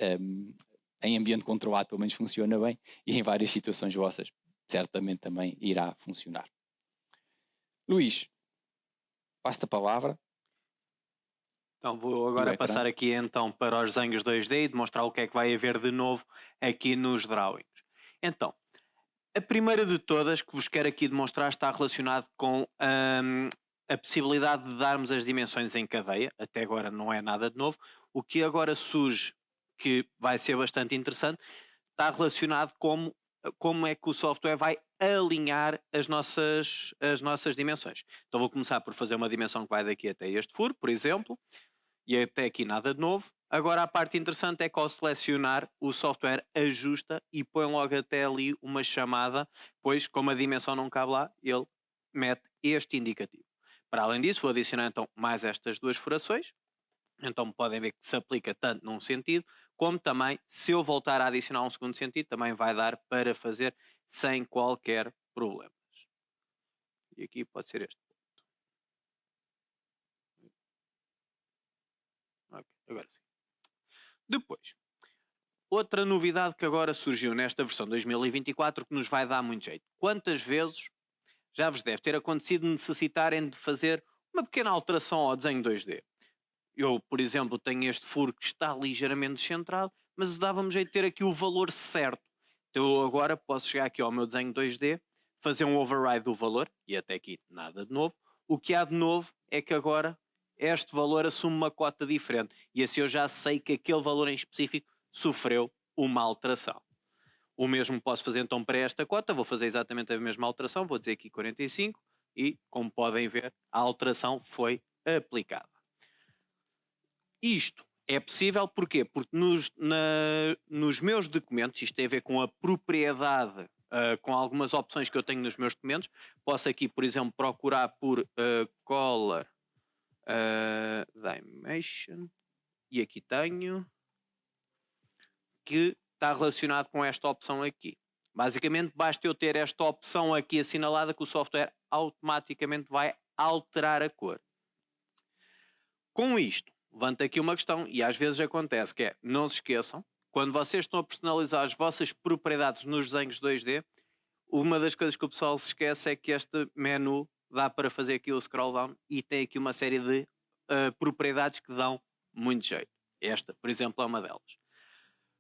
em ambiente controlado pelo menos funciona bem e em várias situações vossas certamente também irá funcionar. Luís, passo-te a palavra. Então vou agora passar aqui então para os desenhos 2D e demonstrar o que é que vai haver de novo aqui nos drawings. Então, a primeira de todas que vos quero aqui demonstrar está relacionado com a possibilidade de darmos as dimensões em cadeia. Até agora não é nada de novo. O que agora surge, que vai ser bastante interessante, está relacionado com como é que o software vai alinhar as nossas dimensões. Então vou começar por fazer uma dimensão que vai daqui até este furo, por exemplo, e até aqui nada de novo. Agora a parte interessante é que ao selecionar o software ajusta e põe logo até ali uma chamada, pois como a dimensão não cabe lá, ele mete este indicativo. Para além disso, vou adicionar então mais estas duas furações. Então podem ver que se aplica tanto num sentido, como também, se eu voltar a adicionar um segundo sentido, também vai dar para fazer sem qualquer problemas. E aqui pode ser este ponto. Ok, agora sim. Depois, outra novidade que agora surgiu nesta versão 2024 que nos vai dar muito jeito. Quantas vezes já vos deve ter acontecido necessitarem de fazer uma pequena alteração ao desenho 2D? Eu, por exemplo, tenho este furo que está ligeiramente descentrado, mas dava-me jeito de ter aqui o valor certo. Então eu agora posso chegar aqui ao meu desenho 2D, fazer um override do valor, e até aqui nada de novo. O que há de novo é que agora este valor assume uma cota diferente, e assim eu já sei que aquele valor em específico sofreu uma alteração. O mesmo posso fazer então para esta cota, vou fazer exatamente a mesma alteração, vou dizer aqui 45, e como podem ver, a alteração foi aplicada. Isto É possível, porquê? Porque nos meus documentos, isto tem a ver com a propriedade, com algumas opções que eu tenho nos meus documentos, posso aqui, por exemplo, procurar por color dimension, e aqui tenho, que está relacionado com esta opção aqui. Basicamente, basta eu ter esta opção aqui assinalada que o software automaticamente vai alterar a cor. Com isto, levanta aqui uma questão, e às vezes acontece, que é, não se esqueçam, quando vocês estão a personalizar as vossas propriedades nos desenhos 2D, uma das coisas que o pessoal se esquece é que este menu dá para fazer aqui o scroll down e tem aqui uma série de propriedades que dão muito jeito. Esta, por exemplo, é uma delas.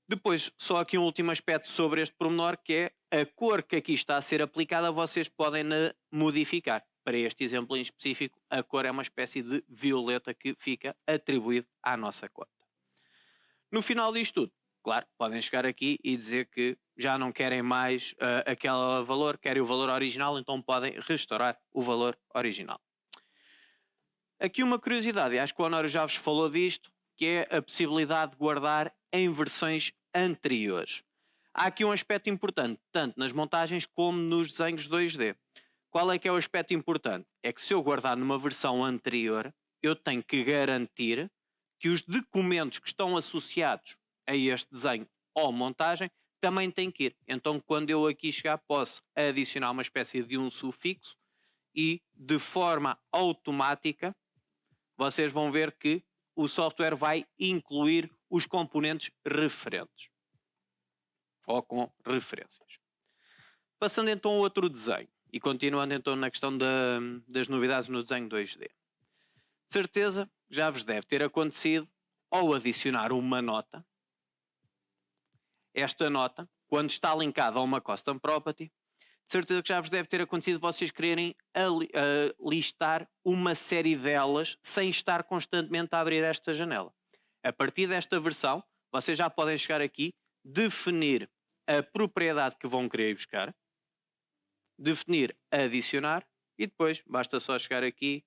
Depois, só aqui um último aspecto sobre este pormenor, que é a cor que aqui está a ser aplicada, vocês podem modificar. Para este exemplo em específico, a cor é uma espécie de violeta que fica atribuído à nossa conta. No final disto tudo, claro, podem chegar aqui e dizer que já não querem mais aquele valor, querem o valor original, então podem restaurar o valor original. Aqui uma curiosidade, e acho que o Honório já vos falou disto, que é a possibilidade de guardar em versões anteriores. Há aqui um aspecto importante, tanto nas montagens como nos desenhos 2D. Qual é que é o aspecto importante? É que se eu guardar numa versão anterior, eu tenho que garantir que os documentos que estão associados a este desenho ou montagem também têm que ir. Então, quando eu aqui chegar, posso adicionar uma espécie de um sufixo e, de forma automática, vocês vão ver que o software vai incluir os componentes referentes ou com referências. Passando então a outro desenho e continuando então na questão das novidades no desenho 2D. De certeza já vos deve ter acontecido ao adicionar uma nota. Esta nota, quando está linkada a uma custom property, de certeza que já vos deve ter acontecido vocês quererem listar uma série delas sem estar constantemente a abrir esta janela. A partir desta versão, vocês já podem chegar aqui, definir a propriedade que vão querer buscar, definir adicionar e depois basta só chegar aqui,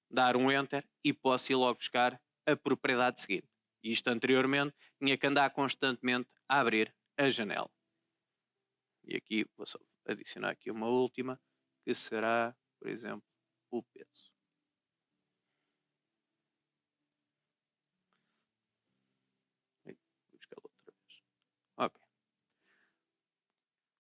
dar um enter e posso ir logo buscar a propriedade seguinte. Isto anteriormente tinha que andar constantemente a abrir a janela. E aqui vou só adicionar aqui uma última, que será, por exemplo, o peso. Vou buscar outra vez. Ok.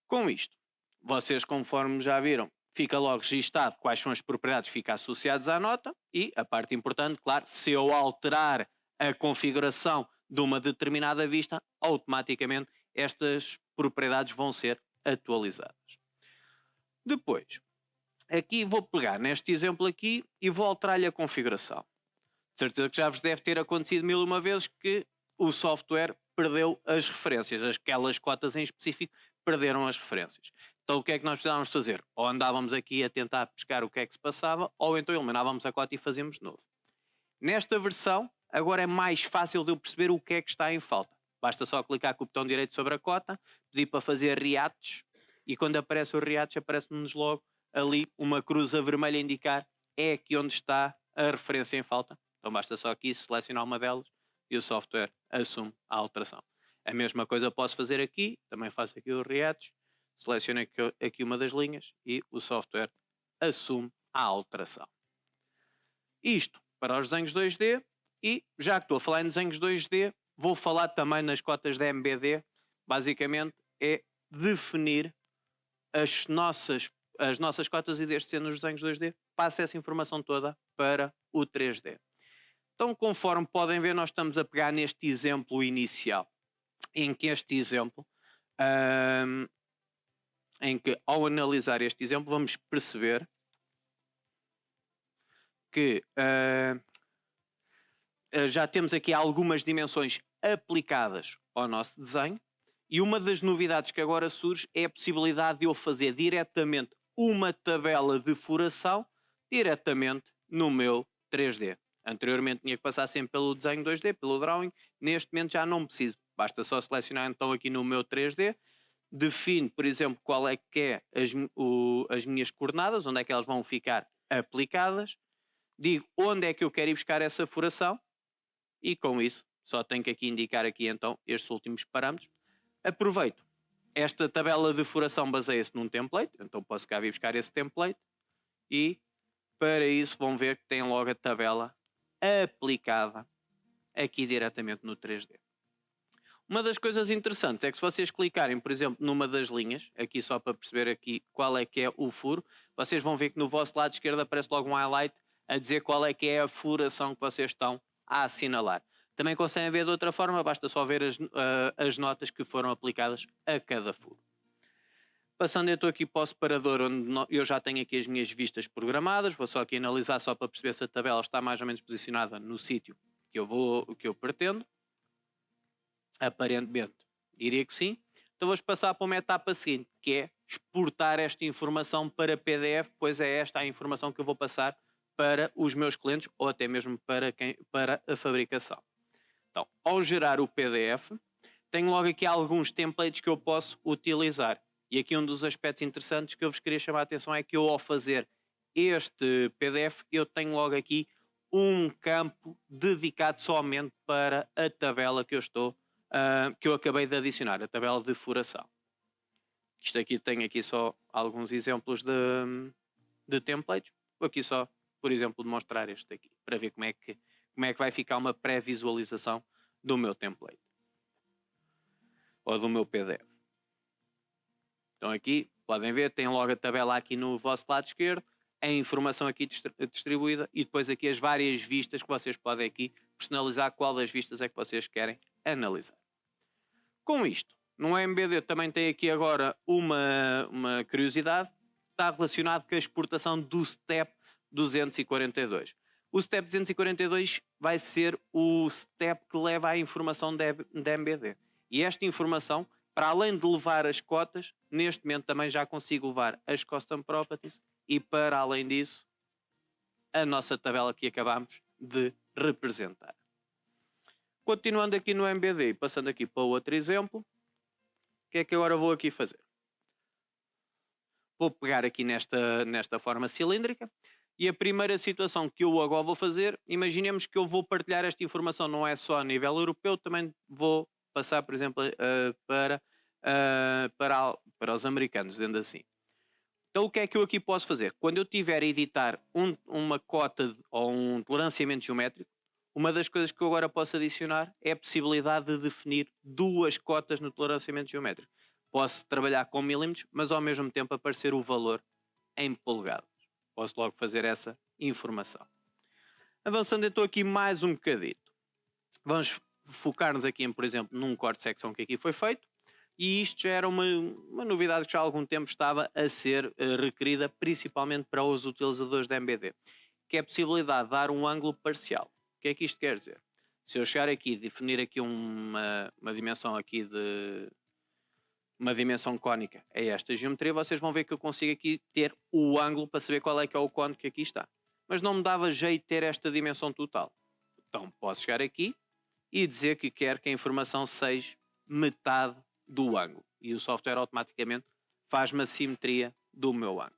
Com isto, vocês, conforme já viram, fica logo registado quais são as propriedades que ficam associadas à nota e a parte importante, claro, se eu alterar a configuração de uma determinada vista, automaticamente estas propriedades vão ser atualizadas. Depois, aqui vou pegar neste exemplo aqui e vou alterar-lhe a configuração. De certeza que já vos deve ter acontecido mil uma vezes que o software perdeu as referências, aquelas cotas em específico perderam as referências. Então o que é que nós precisávamos fazer? Ou andávamos aqui a tentar pescar o que é que se passava, ou então eliminávamos a cota e fazíamos de novo. Nesta versão, agora é mais fácil de eu perceber o que é que está em falta. Basta só clicar com o botão direito sobre a cota, pedir para fazer reaches, e quando aparece o reaches aparece-nos logo ali uma cruz a vermelha a indicar é aqui onde está a referência em falta. Então basta só aqui selecionar uma delas e o software assume a alteração. A mesma coisa posso fazer aqui, também faço aqui o reaches, seleciono aqui uma das linhas e o software assume a alteração. Isto para os desenhos 2D e já que estou a falar em desenhos 2D, vou falar também nas cotas da MBD. Basicamente é definir as nossas cotas e desde ser nos desenhos 2D, passa essa informação toda para o 3D. Então, conforme podem ver, nós estamos a pegar neste exemplo inicial, em que este exemplo, em que ao analisar este exemplo, vamos perceber que já temos aqui algumas dimensões aplicadas ao nosso desenho e uma das novidades que agora surge é a possibilidade de eu fazer diretamente uma tabela de furação diretamente no meu 3D. Anteriormente tinha que passar sempre pelo desenho 2D, pelo drawing, neste momento já não preciso, basta só selecionar então aqui no meu 3D, defino, por exemplo, qual é que é as minhas coordenadas, onde é que elas vão ficar aplicadas, digo onde é que eu quero ir buscar essa furação e com isso só tenho que aqui indicar aqui então estes últimos parâmetros. Aproveito. Esta tabela de furação baseia-se num template, então posso cá vir buscar esse template e para isso vão ver que tem logo a tabela aplicada aqui diretamente no 3D. Uma das coisas interessantes é que se vocês clicarem, por exemplo, numa das linhas, aqui só para perceber aqui qual é que é o furo, vocês vão ver que no vosso lado esquerdo aparece logo um highlight a dizer qual é que é a furação que vocês estão a assinalar. Também conseguem ver de outra forma, basta só ver as notas que foram aplicadas a cada furo. Passando eu estou aqui para o separador onde eu já tenho aqui as minhas vistas programadas, vou só aqui analisar só para perceber se a tabela está mais ou menos posicionada no sítio que eu pretendo. Aparentemente diria que sim. Então vamos passar para uma etapa seguinte, que é exportar esta informação para PDF, pois é esta a informação que eu vou passar para os meus clientes ou até mesmo para a fabricação. Então, ao gerar o PDF, tenho logo aqui alguns templates que eu posso utilizar. E aqui um dos aspectos interessantes que eu vos queria chamar a atenção é que eu, ao fazer este PDF, eu tenho logo aqui um campo dedicado somente para a tabela que eu acabei de adicionar, a tabela de furação. Isto aqui tem aqui só alguns exemplos de templates. Vou aqui só, por exemplo, demonstrar este aqui, para ver como é que vai ficar uma pré-visualização do meu template. Ou do meu PDF. Então aqui, podem ver, tem logo a tabela aqui no vosso lado esquerdo, a informação aqui distribuída e depois aqui as várias vistas que vocês podem aqui personalizar qual das vistas é que vocês querem analisar. Com isto, no MBD também tem aqui agora uma curiosidade, está relacionado com a exportação do STEP 242. O STEP 242 vai ser o STEP que leva a informação da MBD. E esta informação, para além de levar as cotas, neste momento também já consigo levar as Custom Properties e, para além disso, a nossa tabela que acabamos de representar. Continuando aqui no MBD e passando aqui para outro exemplo, o que é que agora vou aqui fazer? Vou pegar aqui nesta forma cilíndrica e a primeira situação que eu agora vou fazer, imaginemos que eu vou partilhar esta informação não é só a nível europeu, também vou passar, por exemplo, para os americanos, dizendo assim. Então o que é que eu aqui posso fazer? Quando eu tiver a editar uma cota ou um toleranciamento geométrico, uma das coisas que eu agora posso adicionar é a possibilidade de definir duas cotas no toleranciamento geométrico. Posso trabalhar com milímetros, mas ao mesmo tempo aparecer o valor em polegadas. Posso logo fazer essa informação. Avançando então aqui mais um bocadito. Vamos focar-nos aqui, por exemplo, num corte de secção que aqui foi feito. E isto já era uma novidade que já há algum tempo estava a ser requerida, principalmente para os utilizadores da MBD, que é a possibilidade de dar um ângulo parcial. O que é que isto quer dizer? Se eu chegar aqui e definir aqui uma dimensão aqui uma dimensão cónica a esta geometria, vocês vão ver que eu consigo aqui ter o ângulo para saber qual é que é o cône que aqui está. Mas não me dava jeito ter esta dimensão total. Então posso chegar aqui e dizer que quero que a informação seja metade do ângulo. E o software automaticamente faz-me a simetria do meu ângulo.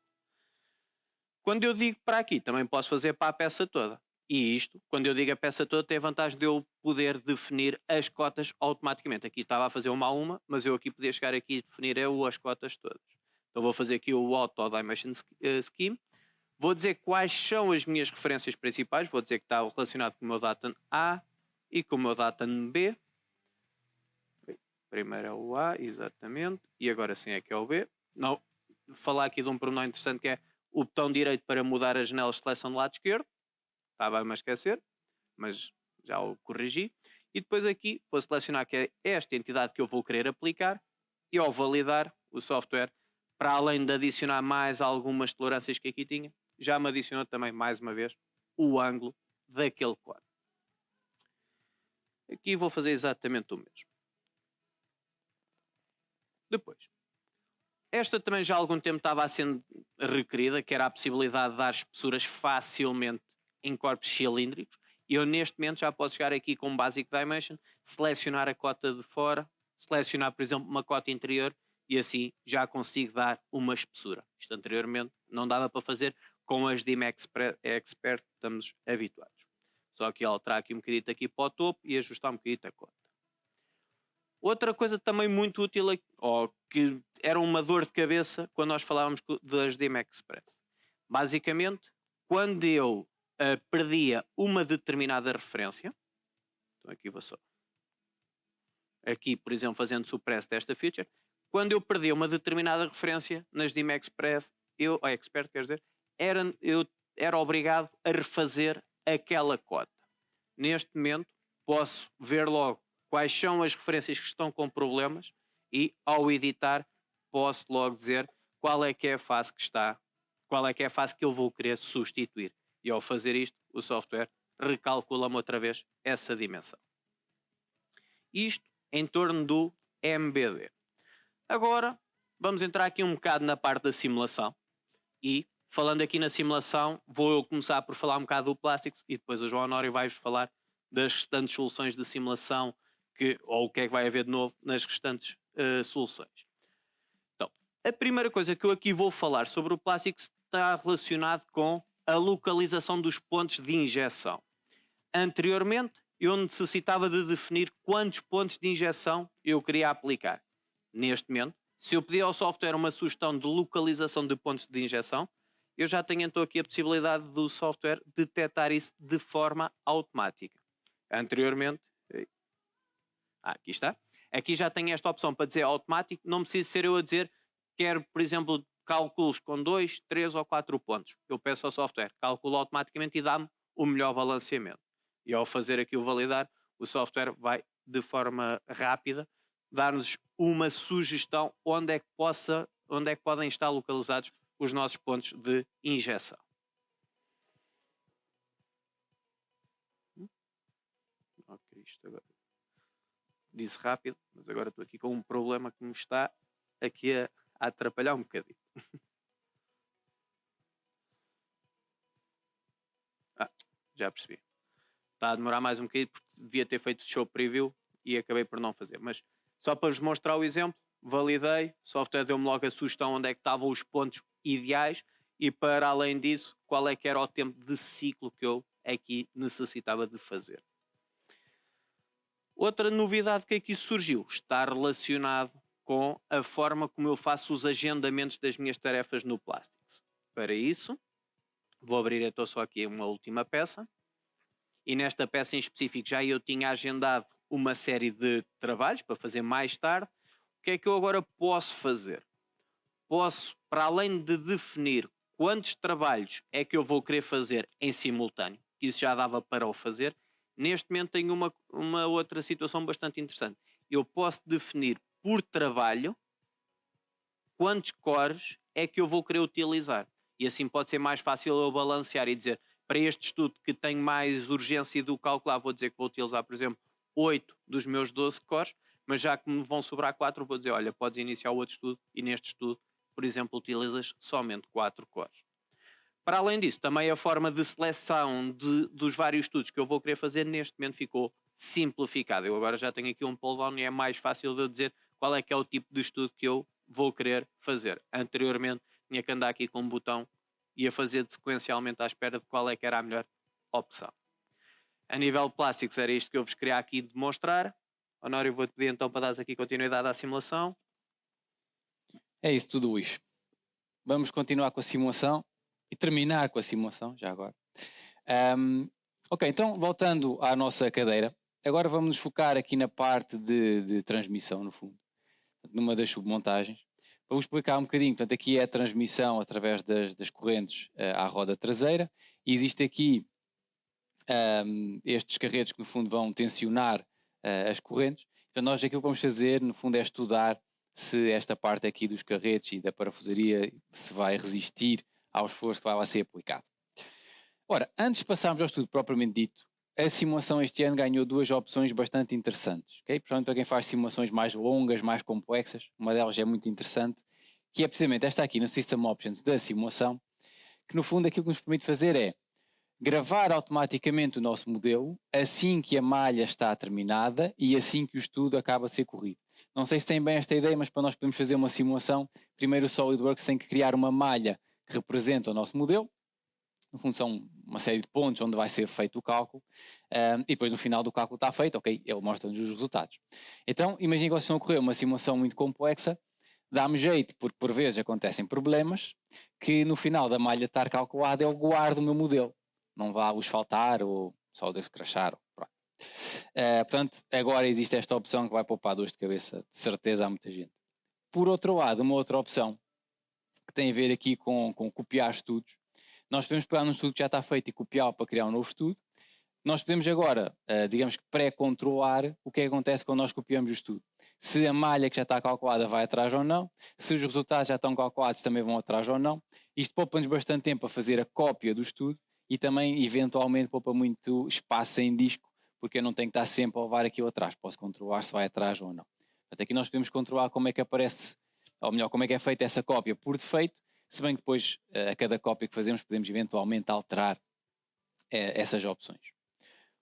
Quando eu digo para aqui, também posso fazer para a peça toda. E isto, quando eu digo a peça toda, tem a vantagem de eu poder definir as cotas automaticamente. Aqui estava a fazer uma a uma, mas eu aqui podia chegar aqui e definir as cotas todas. Então vou fazer aqui o Auto Dimension Scheme. Vou dizer quais são as minhas referências principais. Vou dizer que está relacionado com o meu Datum A e com o meu Datum B. Primeiro é o A, exatamente. E agora sim é que é o B. Não, falar aqui de um pormenor interessante que é o botão direito para mudar as janelas de seleção do lado esquerdo. Estava-me a esquecer, mas já o corrigi. E depois aqui vou selecionar que é esta entidade que eu vou querer aplicar e ao validar o software, para além de adicionar mais algumas tolerâncias que aqui tinha, já me adicionou também, mais uma vez, o ângulo daquele cône. Aqui vou fazer exatamente o mesmo. Depois, esta também já há algum tempo estava a ser requerida, que era a possibilidade de dar espessuras facilmente em corpos cilíndricos. E eu neste momento já posso chegar aqui com Basic Dimension, selecionar a cota de fora, selecionar, por exemplo, uma cota interior e assim já consigo dar uma espessura. Isto anteriormente não dava para fazer com as DIM Expert, estamos habituados. Só que alterar aqui um bocadinho aqui para o topo e ajustar um bocadinho a cota. Outra coisa também muito útil, ou que era uma dor de cabeça quando nós falávamos das DMX Express. Basicamente, quando eu perdia uma determinada referência, então aqui vou só, aqui por exemplo fazendo suppress desta feature, quando eu perdia uma determinada referência nas DMX Express, Expert quer dizer, eu era obrigado a refazer aquela cota. Neste momento posso ver logo quais são as referências que estão com problemas e ao editar posso logo dizer qual é que é a fase que está, qual é que é a fase que eu vou querer substituir. E ao fazer isto, o software recalcula-me outra vez essa dimensão. Isto em torno do MBD. Agora vamos entrar aqui um bocado na parte da simulação e falando aqui na simulação vou eu começar por falar um bocado do Plastics e depois o João Honório vai-vos falar das restantes soluções de simulação ou o que é que vai haver de novo nas restantes soluções. Então, a primeira coisa que eu aqui vou falar sobre o Plastics está relacionado com a localização dos pontos de injeção. Anteriormente, eu necessitava de definir quantos pontos de injeção eu queria aplicar. Neste momento, se eu pedir ao software uma sugestão de localização de pontos de injeção, eu já tenho então aqui a possibilidade do software detectar isso de forma automática. Anteriormente, aqui está. Aqui já tenho esta opção para dizer automático, não preciso ser eu a dizer, quero, por exemplo, cálculos com 2, 3 ou 4 pontos. Eu peço ao software, calcula automaticamente e dá-me o melhor balanceamento. E ao fazer aqui o validar, o software vai de forma rápida dar-nos uma sugestão onde é que podem estar localizados os nossos pontos de injeção. Ok, isto agora disse rápido, mas agora estou aqui com um problema que me está aqui a atrapalhar um bocadinho. Já percebi. Está a demorar mais um bocadinho porque devia ter feito show preview e acabei por não fazer. Mas só para vos mostrar o exemplo, validei, o software deu-me logo a sugestão onde é que estavam os pontos ideais e para além disso, qual é que era o tempo de ciclo que eu aqui necessitava de fazer. Outra novidade que aqui surgiu está relacionado com a forma como eu faço os agendamentos das minhas tarefas no Plastics. Para isso, vou abrir então só aqui uma última peça. E nesta peça em específico já eu tinha agendado uma série de trabalhos para fazer mais tarde. O que é que eu agora posso fazer? Posso, para além de definir quantos trabalhos é que eu vou querer fazer em simultâneo, que isso já dava para o fazer, neste momento tenho uma outra situação bastante interessante. Eu posso definir por trabalho quantos cores é que eu vou querer utilizar. E assim pode ser mais fácil eu balancear e dizer, para este estudo que tem mais urgência do calcular, vou dizer que vou utilizar, por exemplo, 8 dos meus 12 cores, mas já que me vão sobrar 4, vou dizer, olha, podes iniciar o outro estudo e neste estudo, por exemplo, utilizas somente 4 cores. Para além disso, também a forma de seleção dos vários estudos que eu vou querer fazer neste momento ficou simplificada. Eu agora já tenho aqui um pull-down e é mais fácil de eu dizer qual é que é o tipo de estudo que eu vou querer fazer. Anteriormente tinha que andar aqui com um botão e a fazer sequencialmente à espera de qual é que era a melhor opção. A nível de Plastics era isto que eu vos queria aqui demonstrar. Honório, vou-te pedir então para dar aqui continuidade à simulação. É isso tudo, Luís. Vamos continuar com a simulação e terminar com a simulação, já agora. Ok, então voltando à nossa cadeira, agora vamos nos focar aqui na parte de transmissão, no fundo, numa das submontagens. Vamos explicar um bocadinho, portanto aqui é a transmissão através das correntes à roda traseira e existe aqui estes carretos que no fundo vão tensionar as correntes. Então nós aquilo que vamos fazer no fundo é estudar se esta parte aqui dos carretos e da parafusaria se vai resistir ao esforço que vai lá ser aplicado. Ora, antes de passarmos ao estudo propriamente dito, a simulação este ano ganhou duas opções bastante interessantes, ok? Portanto, para quem faz simulações mais longas, mais complexas, uma delas é muito interessante, que é precisamente esta aqui no System Options da simulação, que no fundo aquilo que nos permite fazer é gravar automaticamente o nosso modelo assim que a malha está terminada e assim que o estudo acaba de ser corrido. Não sei se tem bem esta ideia, mas para nós podermos fazer uma simulação, primeiro o SolidWorks tem que criar uma malha que representa o nosso modelo, no fundo são uma série de pontos onde vai ser feito o cálculo, e depois no final do cálculo está feito, ok, ele mostra-nos os resultados. Então, imaginem que vocês estão a correr uma simulação muito complexa, dá-me jeito, porque por vezes acontecem problemas, que no final da malha estar calculada eu guardo o meu modelo. Não vá vos faltar ou só o crashar. Portanto, agora existe esta opção que vai poupar dores de cabeça, de certeza, a muita gente. Por outro lado, uma outra opção que tem a ver aqui com copiar estudos. Nós podemos pegar num estudo que já está feito e copiá-lo para criar um novo estudo. Nós podemos agora, digamos que pré-controlar o que é que acontece quando nós copiamos o estudo. Se a malha que já está calculada vai atrás ou não, se os resultados já estão calculados também vão atrás ou não. Isto poupa-nos bastante tempo a fazer a cópia do estudo e também, eventualmente, poupa muito espaço em disco, porque eu não tenho que estar sempre a levar aquilo atrás. Posso controlar se vai atrás ou não. Portanto, aqui nós podemos controlar como é que aparece, ou melhor, como é que é feita essa cópia por defeito, se bem que depois, a cada cópia que fazemos, podemos eventualmente alterar essas opções.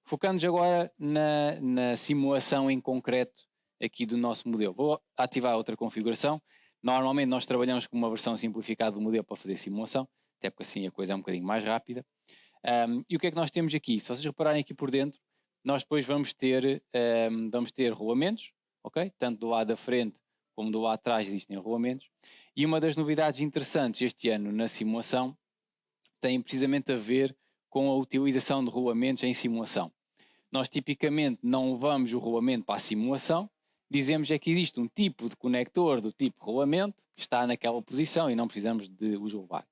Focando-nos agora na simulação em concreto aqui do nosso modelo. Vou ativar outra configuração. Normalmente nós trabalhamos com uma versão simplificada do modelo para fazer simulação, até porque assim a coisa é um bocadinho mais rápida. E o que é que nós temos aqui? Se vocês repararem aqui por dentro, nós depois vamos ter rolamentos, ok? Tanto do lado da frente como do lado de trás existem rolamentos. E uma das novidades interessantes este ano na simulação tem precisamente a ver com a utilização de rolamentos em simulação. Nós tipicamente não levamos o rolamento para a simulação, dizemos é que existe um tipo de conector do tipo rolamento que está naquela posição e não precisamos de os levar.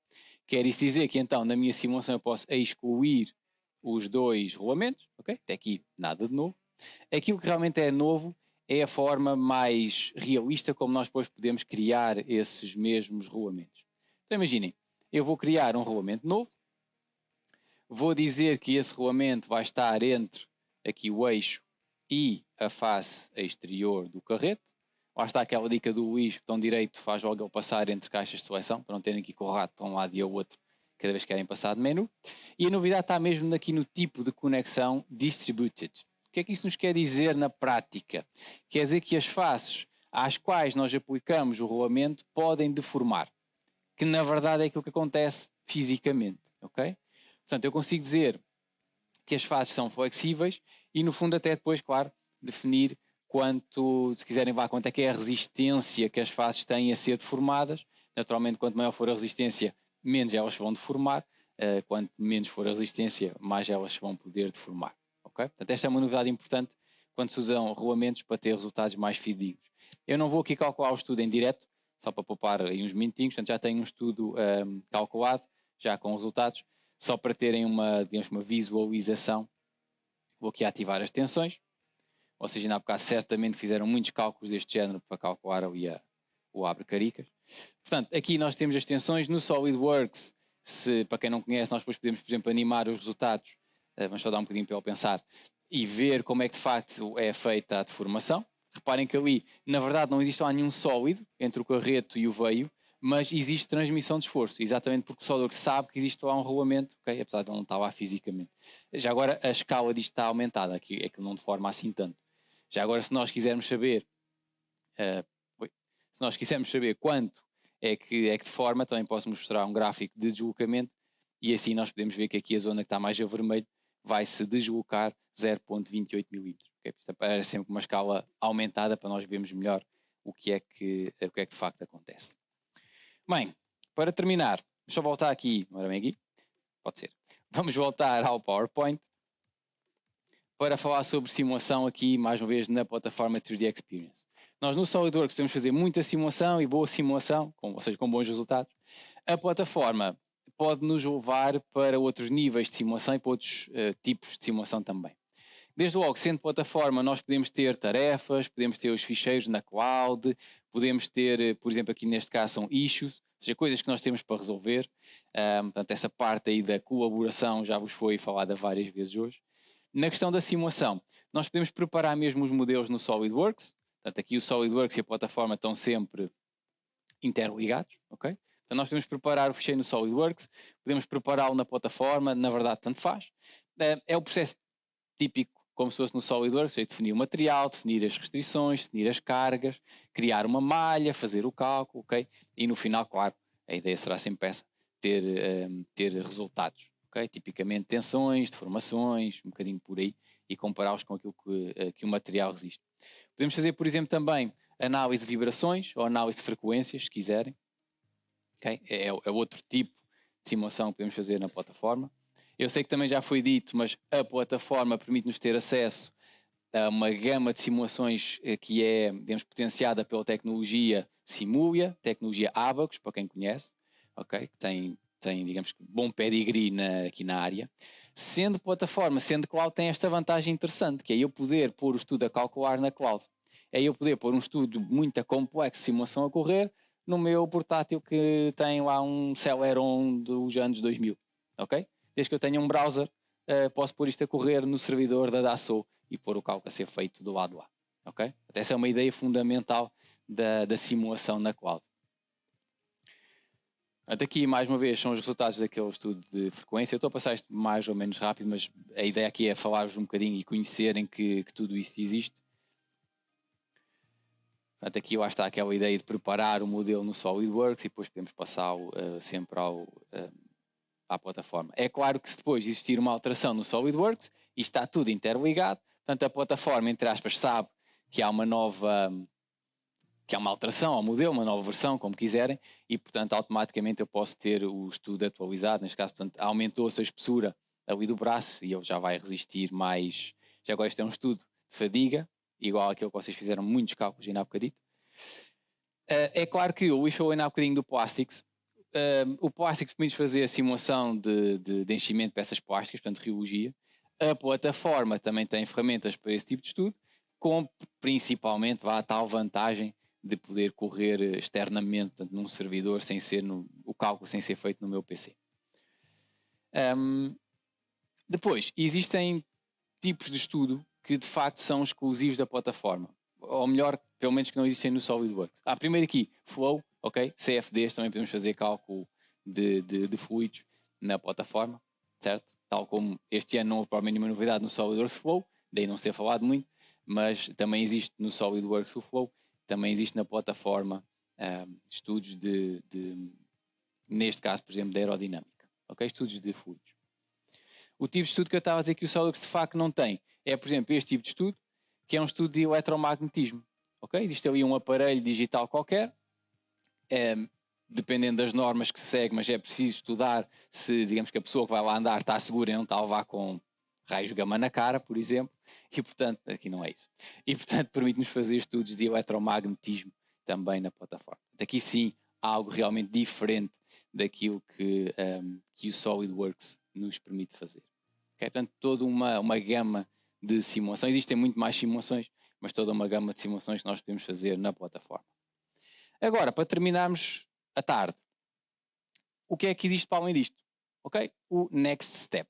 Quer isso dizer que então na minha simulação eu posso excluir os dois rolamentos, ok? Até aqui nada de novo. Aquilo que realmente é novo é a forma mais realista como nós depois podemos criar esses mesmos rolamentos. Então imaginem, eu vou criar um rolamento novo, vou dizer que esse rolamento vai estar entre aqui o eixo e a face exterior do carrete. Lá está aquela dica do Luís, botão direito faz logo ele passar entre caixas de seleção, para não terem que ir com o rato de um lado e ao outro cada vez que querem passar de menu. E a novidade está mesmo aqui no tipo de conexão distributed. O que é que isso nos quer dizer na prática? Quer dizer que as faces às quais nós aplicamos o rolamento podem deformar, que na verdade é aquilo que acontece fisicamente, ok? Portanto, eu consigo dizer que as faces são flexíveis e no fundo até depois, claro, definir quanto, se quiserem quanto é que é a resistência que as faces têm a ser deformadas. Naturalmente, quanto maior for a resistência, menos elas vão deformar. Quanto menos for a resistência, mais elas vão poder deformar. Okay? Portanto, esta é uma novidade importante quando se usam rolamentos para ter resultados mais fidedignos. Eu não vou aqui calcular o estudo em direto, só para poupar aí uns minutinhos, portanto já tenho um estudo calculado, já com resultados, só para terem uma visualização. Vou aqui ativar as tensões. Vocês ainda há bocado certamente fizeram muitos cálculos deste género para calcular ali o abre-caricas. Portanto, aqui nós temos as tensões no SolidWorks. Para quem não conhece, nós depois podemos, por exemplo, animar os resultados. Vamos só dar um bocadinho para ele pensar e ver como é que de facto é feita a deformação. Reparem que ali, na verdade, não existe lá nenhum sólido entre o carreto e o veio, mas existe transmissão de esforço, exatamente porque o SolidWorks sabe que existe lá um rolamento, okay? Apesar de não estar lá fisicamente. Já agora a escala disto está aumentada, aqui é que não deforma assim tanto. Já agora, se nós quisermos saber quanto é que deforma, também posso mostrar um gráfico de deslocamento e assim nós podemos ver que aqui a zona que está mais a vermelho vai se deslocar 0,28 milímetros. Okay? É sempre uma escala aumentada para nós vermos melhor o que é que de facto acontece. Bem, para terminar, deixa eu voltar aqui, não era bem aqui? Pode ser. Vamos voltar ao PowerPoint para falar sobre simulação aqui, mais uma vez, na plataforma 3D Experience. Nós no SolidWorks podemos fazer muita simulação e boa simulação, ou seja, com bons resultados. A plataforma pode nos levar para outros níveis de simulação e para outros tipos de simulação também. Desde logo, sendo plataforma, nós podemos ter tarefas, podemos ter os ficheiros na cloud, podemos ter, por exemplo, aqui neste caso são issues, ou seja, coisas que nós temos para resolver. Portanto, essa parte aí da colaboração já vos foi falada várias vezes hoje. Na questão da simulação, nós podemos preparar mesmo os modelos no SolidWorks. Portanto, aqui o SolidWorks e a plataforma estão sempre interligados, ok? Então nós podemos preparar o ficheiro no SolidWorks, podemos prepará-lo na plataforma, na verdade tanto faz. É o processo típico, como se fosse no SolidWorks, é definir o material, definir as restrições, definir as cargas, criar uma malha, fazer o cálculo, ok? E no final, claro, a ideia será sempre essa, ter resultados, okay? Tipicamente tensões, deformações, um bocadinho por aí, e compará-los com aquilo que o material resiste. Podemos fazer, por exemplo, também análise de vibrações ou análise de frequências, se quiserem. Okay? É outro tipo de simulação que podemos fazer na plataforma. Eu sei que também já foi dito, mas a plataforma permite-nos ter acesso a uma gama de simulações que é, digamos, potenciada pela tecnologia Simulia, tecnologia Abacus, para quem conhece, okay? Que tem, digamos, bom pedigree aqui na área. Sendo plataforma, sendo cloud, tem esta vantagem interessante, que é eu poder pôr o estudo a calcular na cloud. É eu poder pôr um estudo muito complexo de simulação a correr no meu portátil que tem lá um Celeron dos anos 2000, ok? Desde que eu tenha um browser, posso pôr isto a correr no servidor da Dassault e pôr o cálculo a ser feito do lado lá, ok? Até essa é uma ideia fundamental da simulação na cloud. Aqui, mais uma vez, são os resultados daquele estudo de frequência. Eu estou a passar isto mais ou menos rápido, mas a ideia aqui é falar-vos um bocadinho e conhecerem que tudo isto existe. Portanto, aqui lá está aquela ideia de preparar o modelo no SolidWorks e depois podemos passá-lo sempre à plataforma. É claro que se depois existir uma alteração no SolidWorks, isto está tudo interligado, portanto a plataforma, entre aspas, sabe que há uma alteração ao modelo, uma nova versão, como quiserem, e portanto automaticamente eu posso ter o estudo atualizado, neste caso, portanto aumentou-se a espessura ali do braço e ele já vai resistir mais. Já agora este é um estudo de fadiga, igual àquele que vocês fizeram muitos cálculos ainda há bocadito. É claro que o Luís falou ainda há bocadinho do Plastics. O Plastics permite fazer a simulação de enchimento de peças plásticas, portanto riologia. A plataforma também tem ferramentas para esse tipo de estudo, com principalmente a tal vantagem de poder correr externamente, portanto, num servidor, sem ser o cálculo sem ser feito no meu PC. Depois, existem tipos de estudo que de facto são exclusivos da plataforma, ou melhor, pelo menos que não existem no SolidWorks. Primeiro aqui, Flow, ok? CFDs, também podemos fazer cálculo de fluidos na plataforma, certo? Tal como este ano não houve provavelmente nenhuma novidade no SolidWorks Flow, daí não se ter falado muito, mas também existe no SolidWorks o Flow, também existe na plataforma estudos neste caso, por exemplo, de aerodinâmica, ok? Estudos de fluidos. O tipo de estudo que eu estava a dizer que o SolidWorks de facto não tem é, por exemplo, este tipo de estudo, que é um estudo de eletromagnetismo, ok? Existe ali um aparelho digital qualquer, dependendo das normas que se segue, mas é preciso estudar se, digamos que a pessoa que vai lá andar está segura e não está a levar com raios gama na cara, por exemplo, e portanto, aqui não é isso. E portanto permite-nos fazer estudos de eletromagnetismo também na plataforma. Aqui sim, há algo realmente diferente daquilo que o SolidWorks nos permite fazer. Okay? Portanto, toda uma gama de simulações, existem muito mais simulações, mas toda uma gama de simulações que nós podemos fazer na plataforma. Agora, para terminarmos a tarde, o que é que existe para além disto? Ok? O Next Step.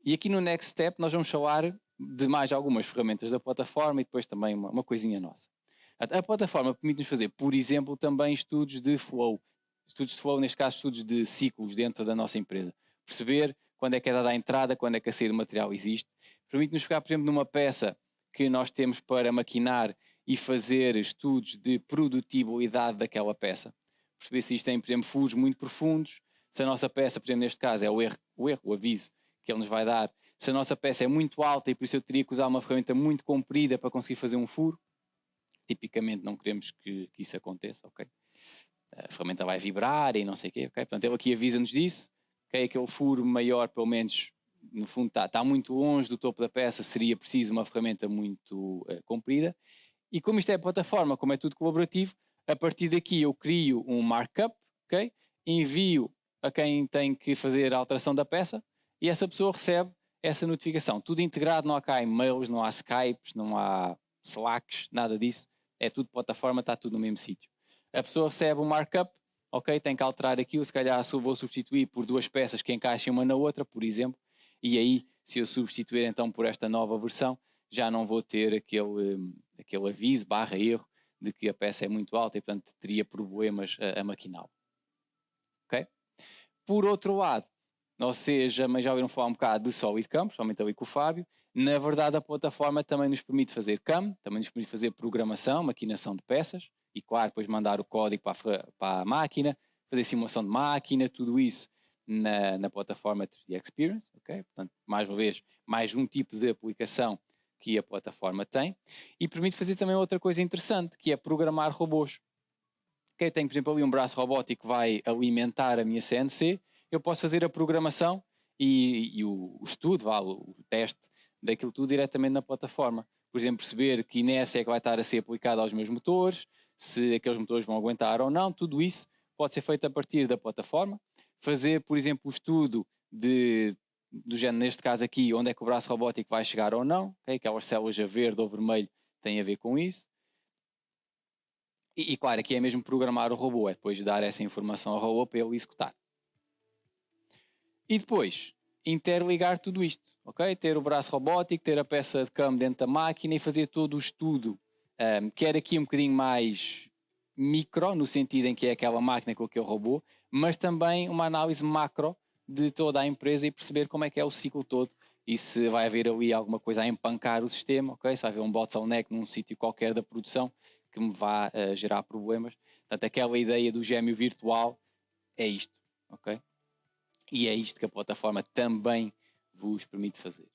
E aqui no Next Step nós vamos falar de mais algumas ferramentas da plataforma e depois também uma coisinha nossa. A plataforma permite-nos fazer, por exemplo, também estudos de flow. Estudos de flow, neste caso, estudos de ciclos dentro da nossa empresa. Perceber quando é que é dada a entrada, quando é que a saída do material existe. Permite-nos pegar, por exemplo, numa peça que nós temos para maquinar e fazer estudos de produtibilidade daquela peça. Perceber se isto tem, por exemplo, furos muito profundos, se a nossa peça, por exemplo, neste caso, é o aviso que ele nos vai dar, se a nossa peça é muito alta e por isso eu teria que usar uma ferramenta muito comprida para conseguir fazer um furo. Tipicamente não queremos que isso aconteça, ok? A ferramenta vai vibrar e não sei o quê, ok? Portanto, ele aqui avisa-nos disso, ok? Aquele furo maior, pelo menos, no fundo está muito longe do topo da peça, seria preciso uma ferramenta muito comprida. E como isto é plataforma, como é tudo colaborativo, a partir daqui eu crio um markup, ok? Envio a quem tem que fazer a alteração da peça e essa pessoa recebe essa notificação. Tudo integrado, não há cá e-mails, não há Skypes, não há Slacks, nada disso. É tudo plataforma, está tudo no mesmo sítio. A pessoa recebe um markup, ok? Tem que alterar aquilo, se calhar vou substituir por duas peças que encaixem uma na outra, por exemplo, e aí, se eu substituir então por esta nova versão, já não vou ter aquele aviso, /erro, de que a peça é muito alta e, portanto, teria problemas a maquiná-lo. Ok? Por outro lado, vocês já ouviram falar um bocado de SolidCAM, somente ali com o Fábio. Na verdade, a plataforma também nos permite fazer CAM, também nos permite fazer programação, maquinação de peças, e claro, depois mandar o código para a máquina, fazer simulação de máquina, tudo isso na plataforma 3D Experience, ok? Portanto, mais uma vez, mais um tipo de aplicação que a plataforma tem, e permite fazer também outra coisa interessante, que é programar robôs. Okay, eu tenho, por exemplo, ali um braço robótico que vai alimentar a minha CNC, eu posso fazer a programação e o estudo, o teste daquilo tudo diretamente na plataforma. Por exemplo, perceber que inércia é que vai estar a ser aplicada aos meus motores, se aqueles motores vão aguentar ou não, tudo isso pode ser feito a partir da plataforma. Fazer, por exemplo, o estudo do género, neste caso aqui, onde é que o braço robótico vai chegar ou não, okay? Aquelas células a verde ou vermelho têm a ver com isso. E claro, aqui é mesmo programar o robô, é depois dar essa informação ao robô para ele executar. E depois, interligar tudo isto, ok? Ter o braço robótico, ter a peça de camo dentro da máquina e fazer todo o estudo, que era aqui um bocadinho mais micro, no sentido em que é aquela máquina com aquele robô, mas também uma análise macro de toda a empresa e perceber como é que é o ciclo todo e se vai haver ali alguma coisa a empancar o sistema, ok? Se vai haver um bottleneck num sítio qualquer da produção que me vá gerar problemas. Portanto, aquela ideia do gêmeo virtual é isto, ok? E é isto que a plataforma também vos permite fazer.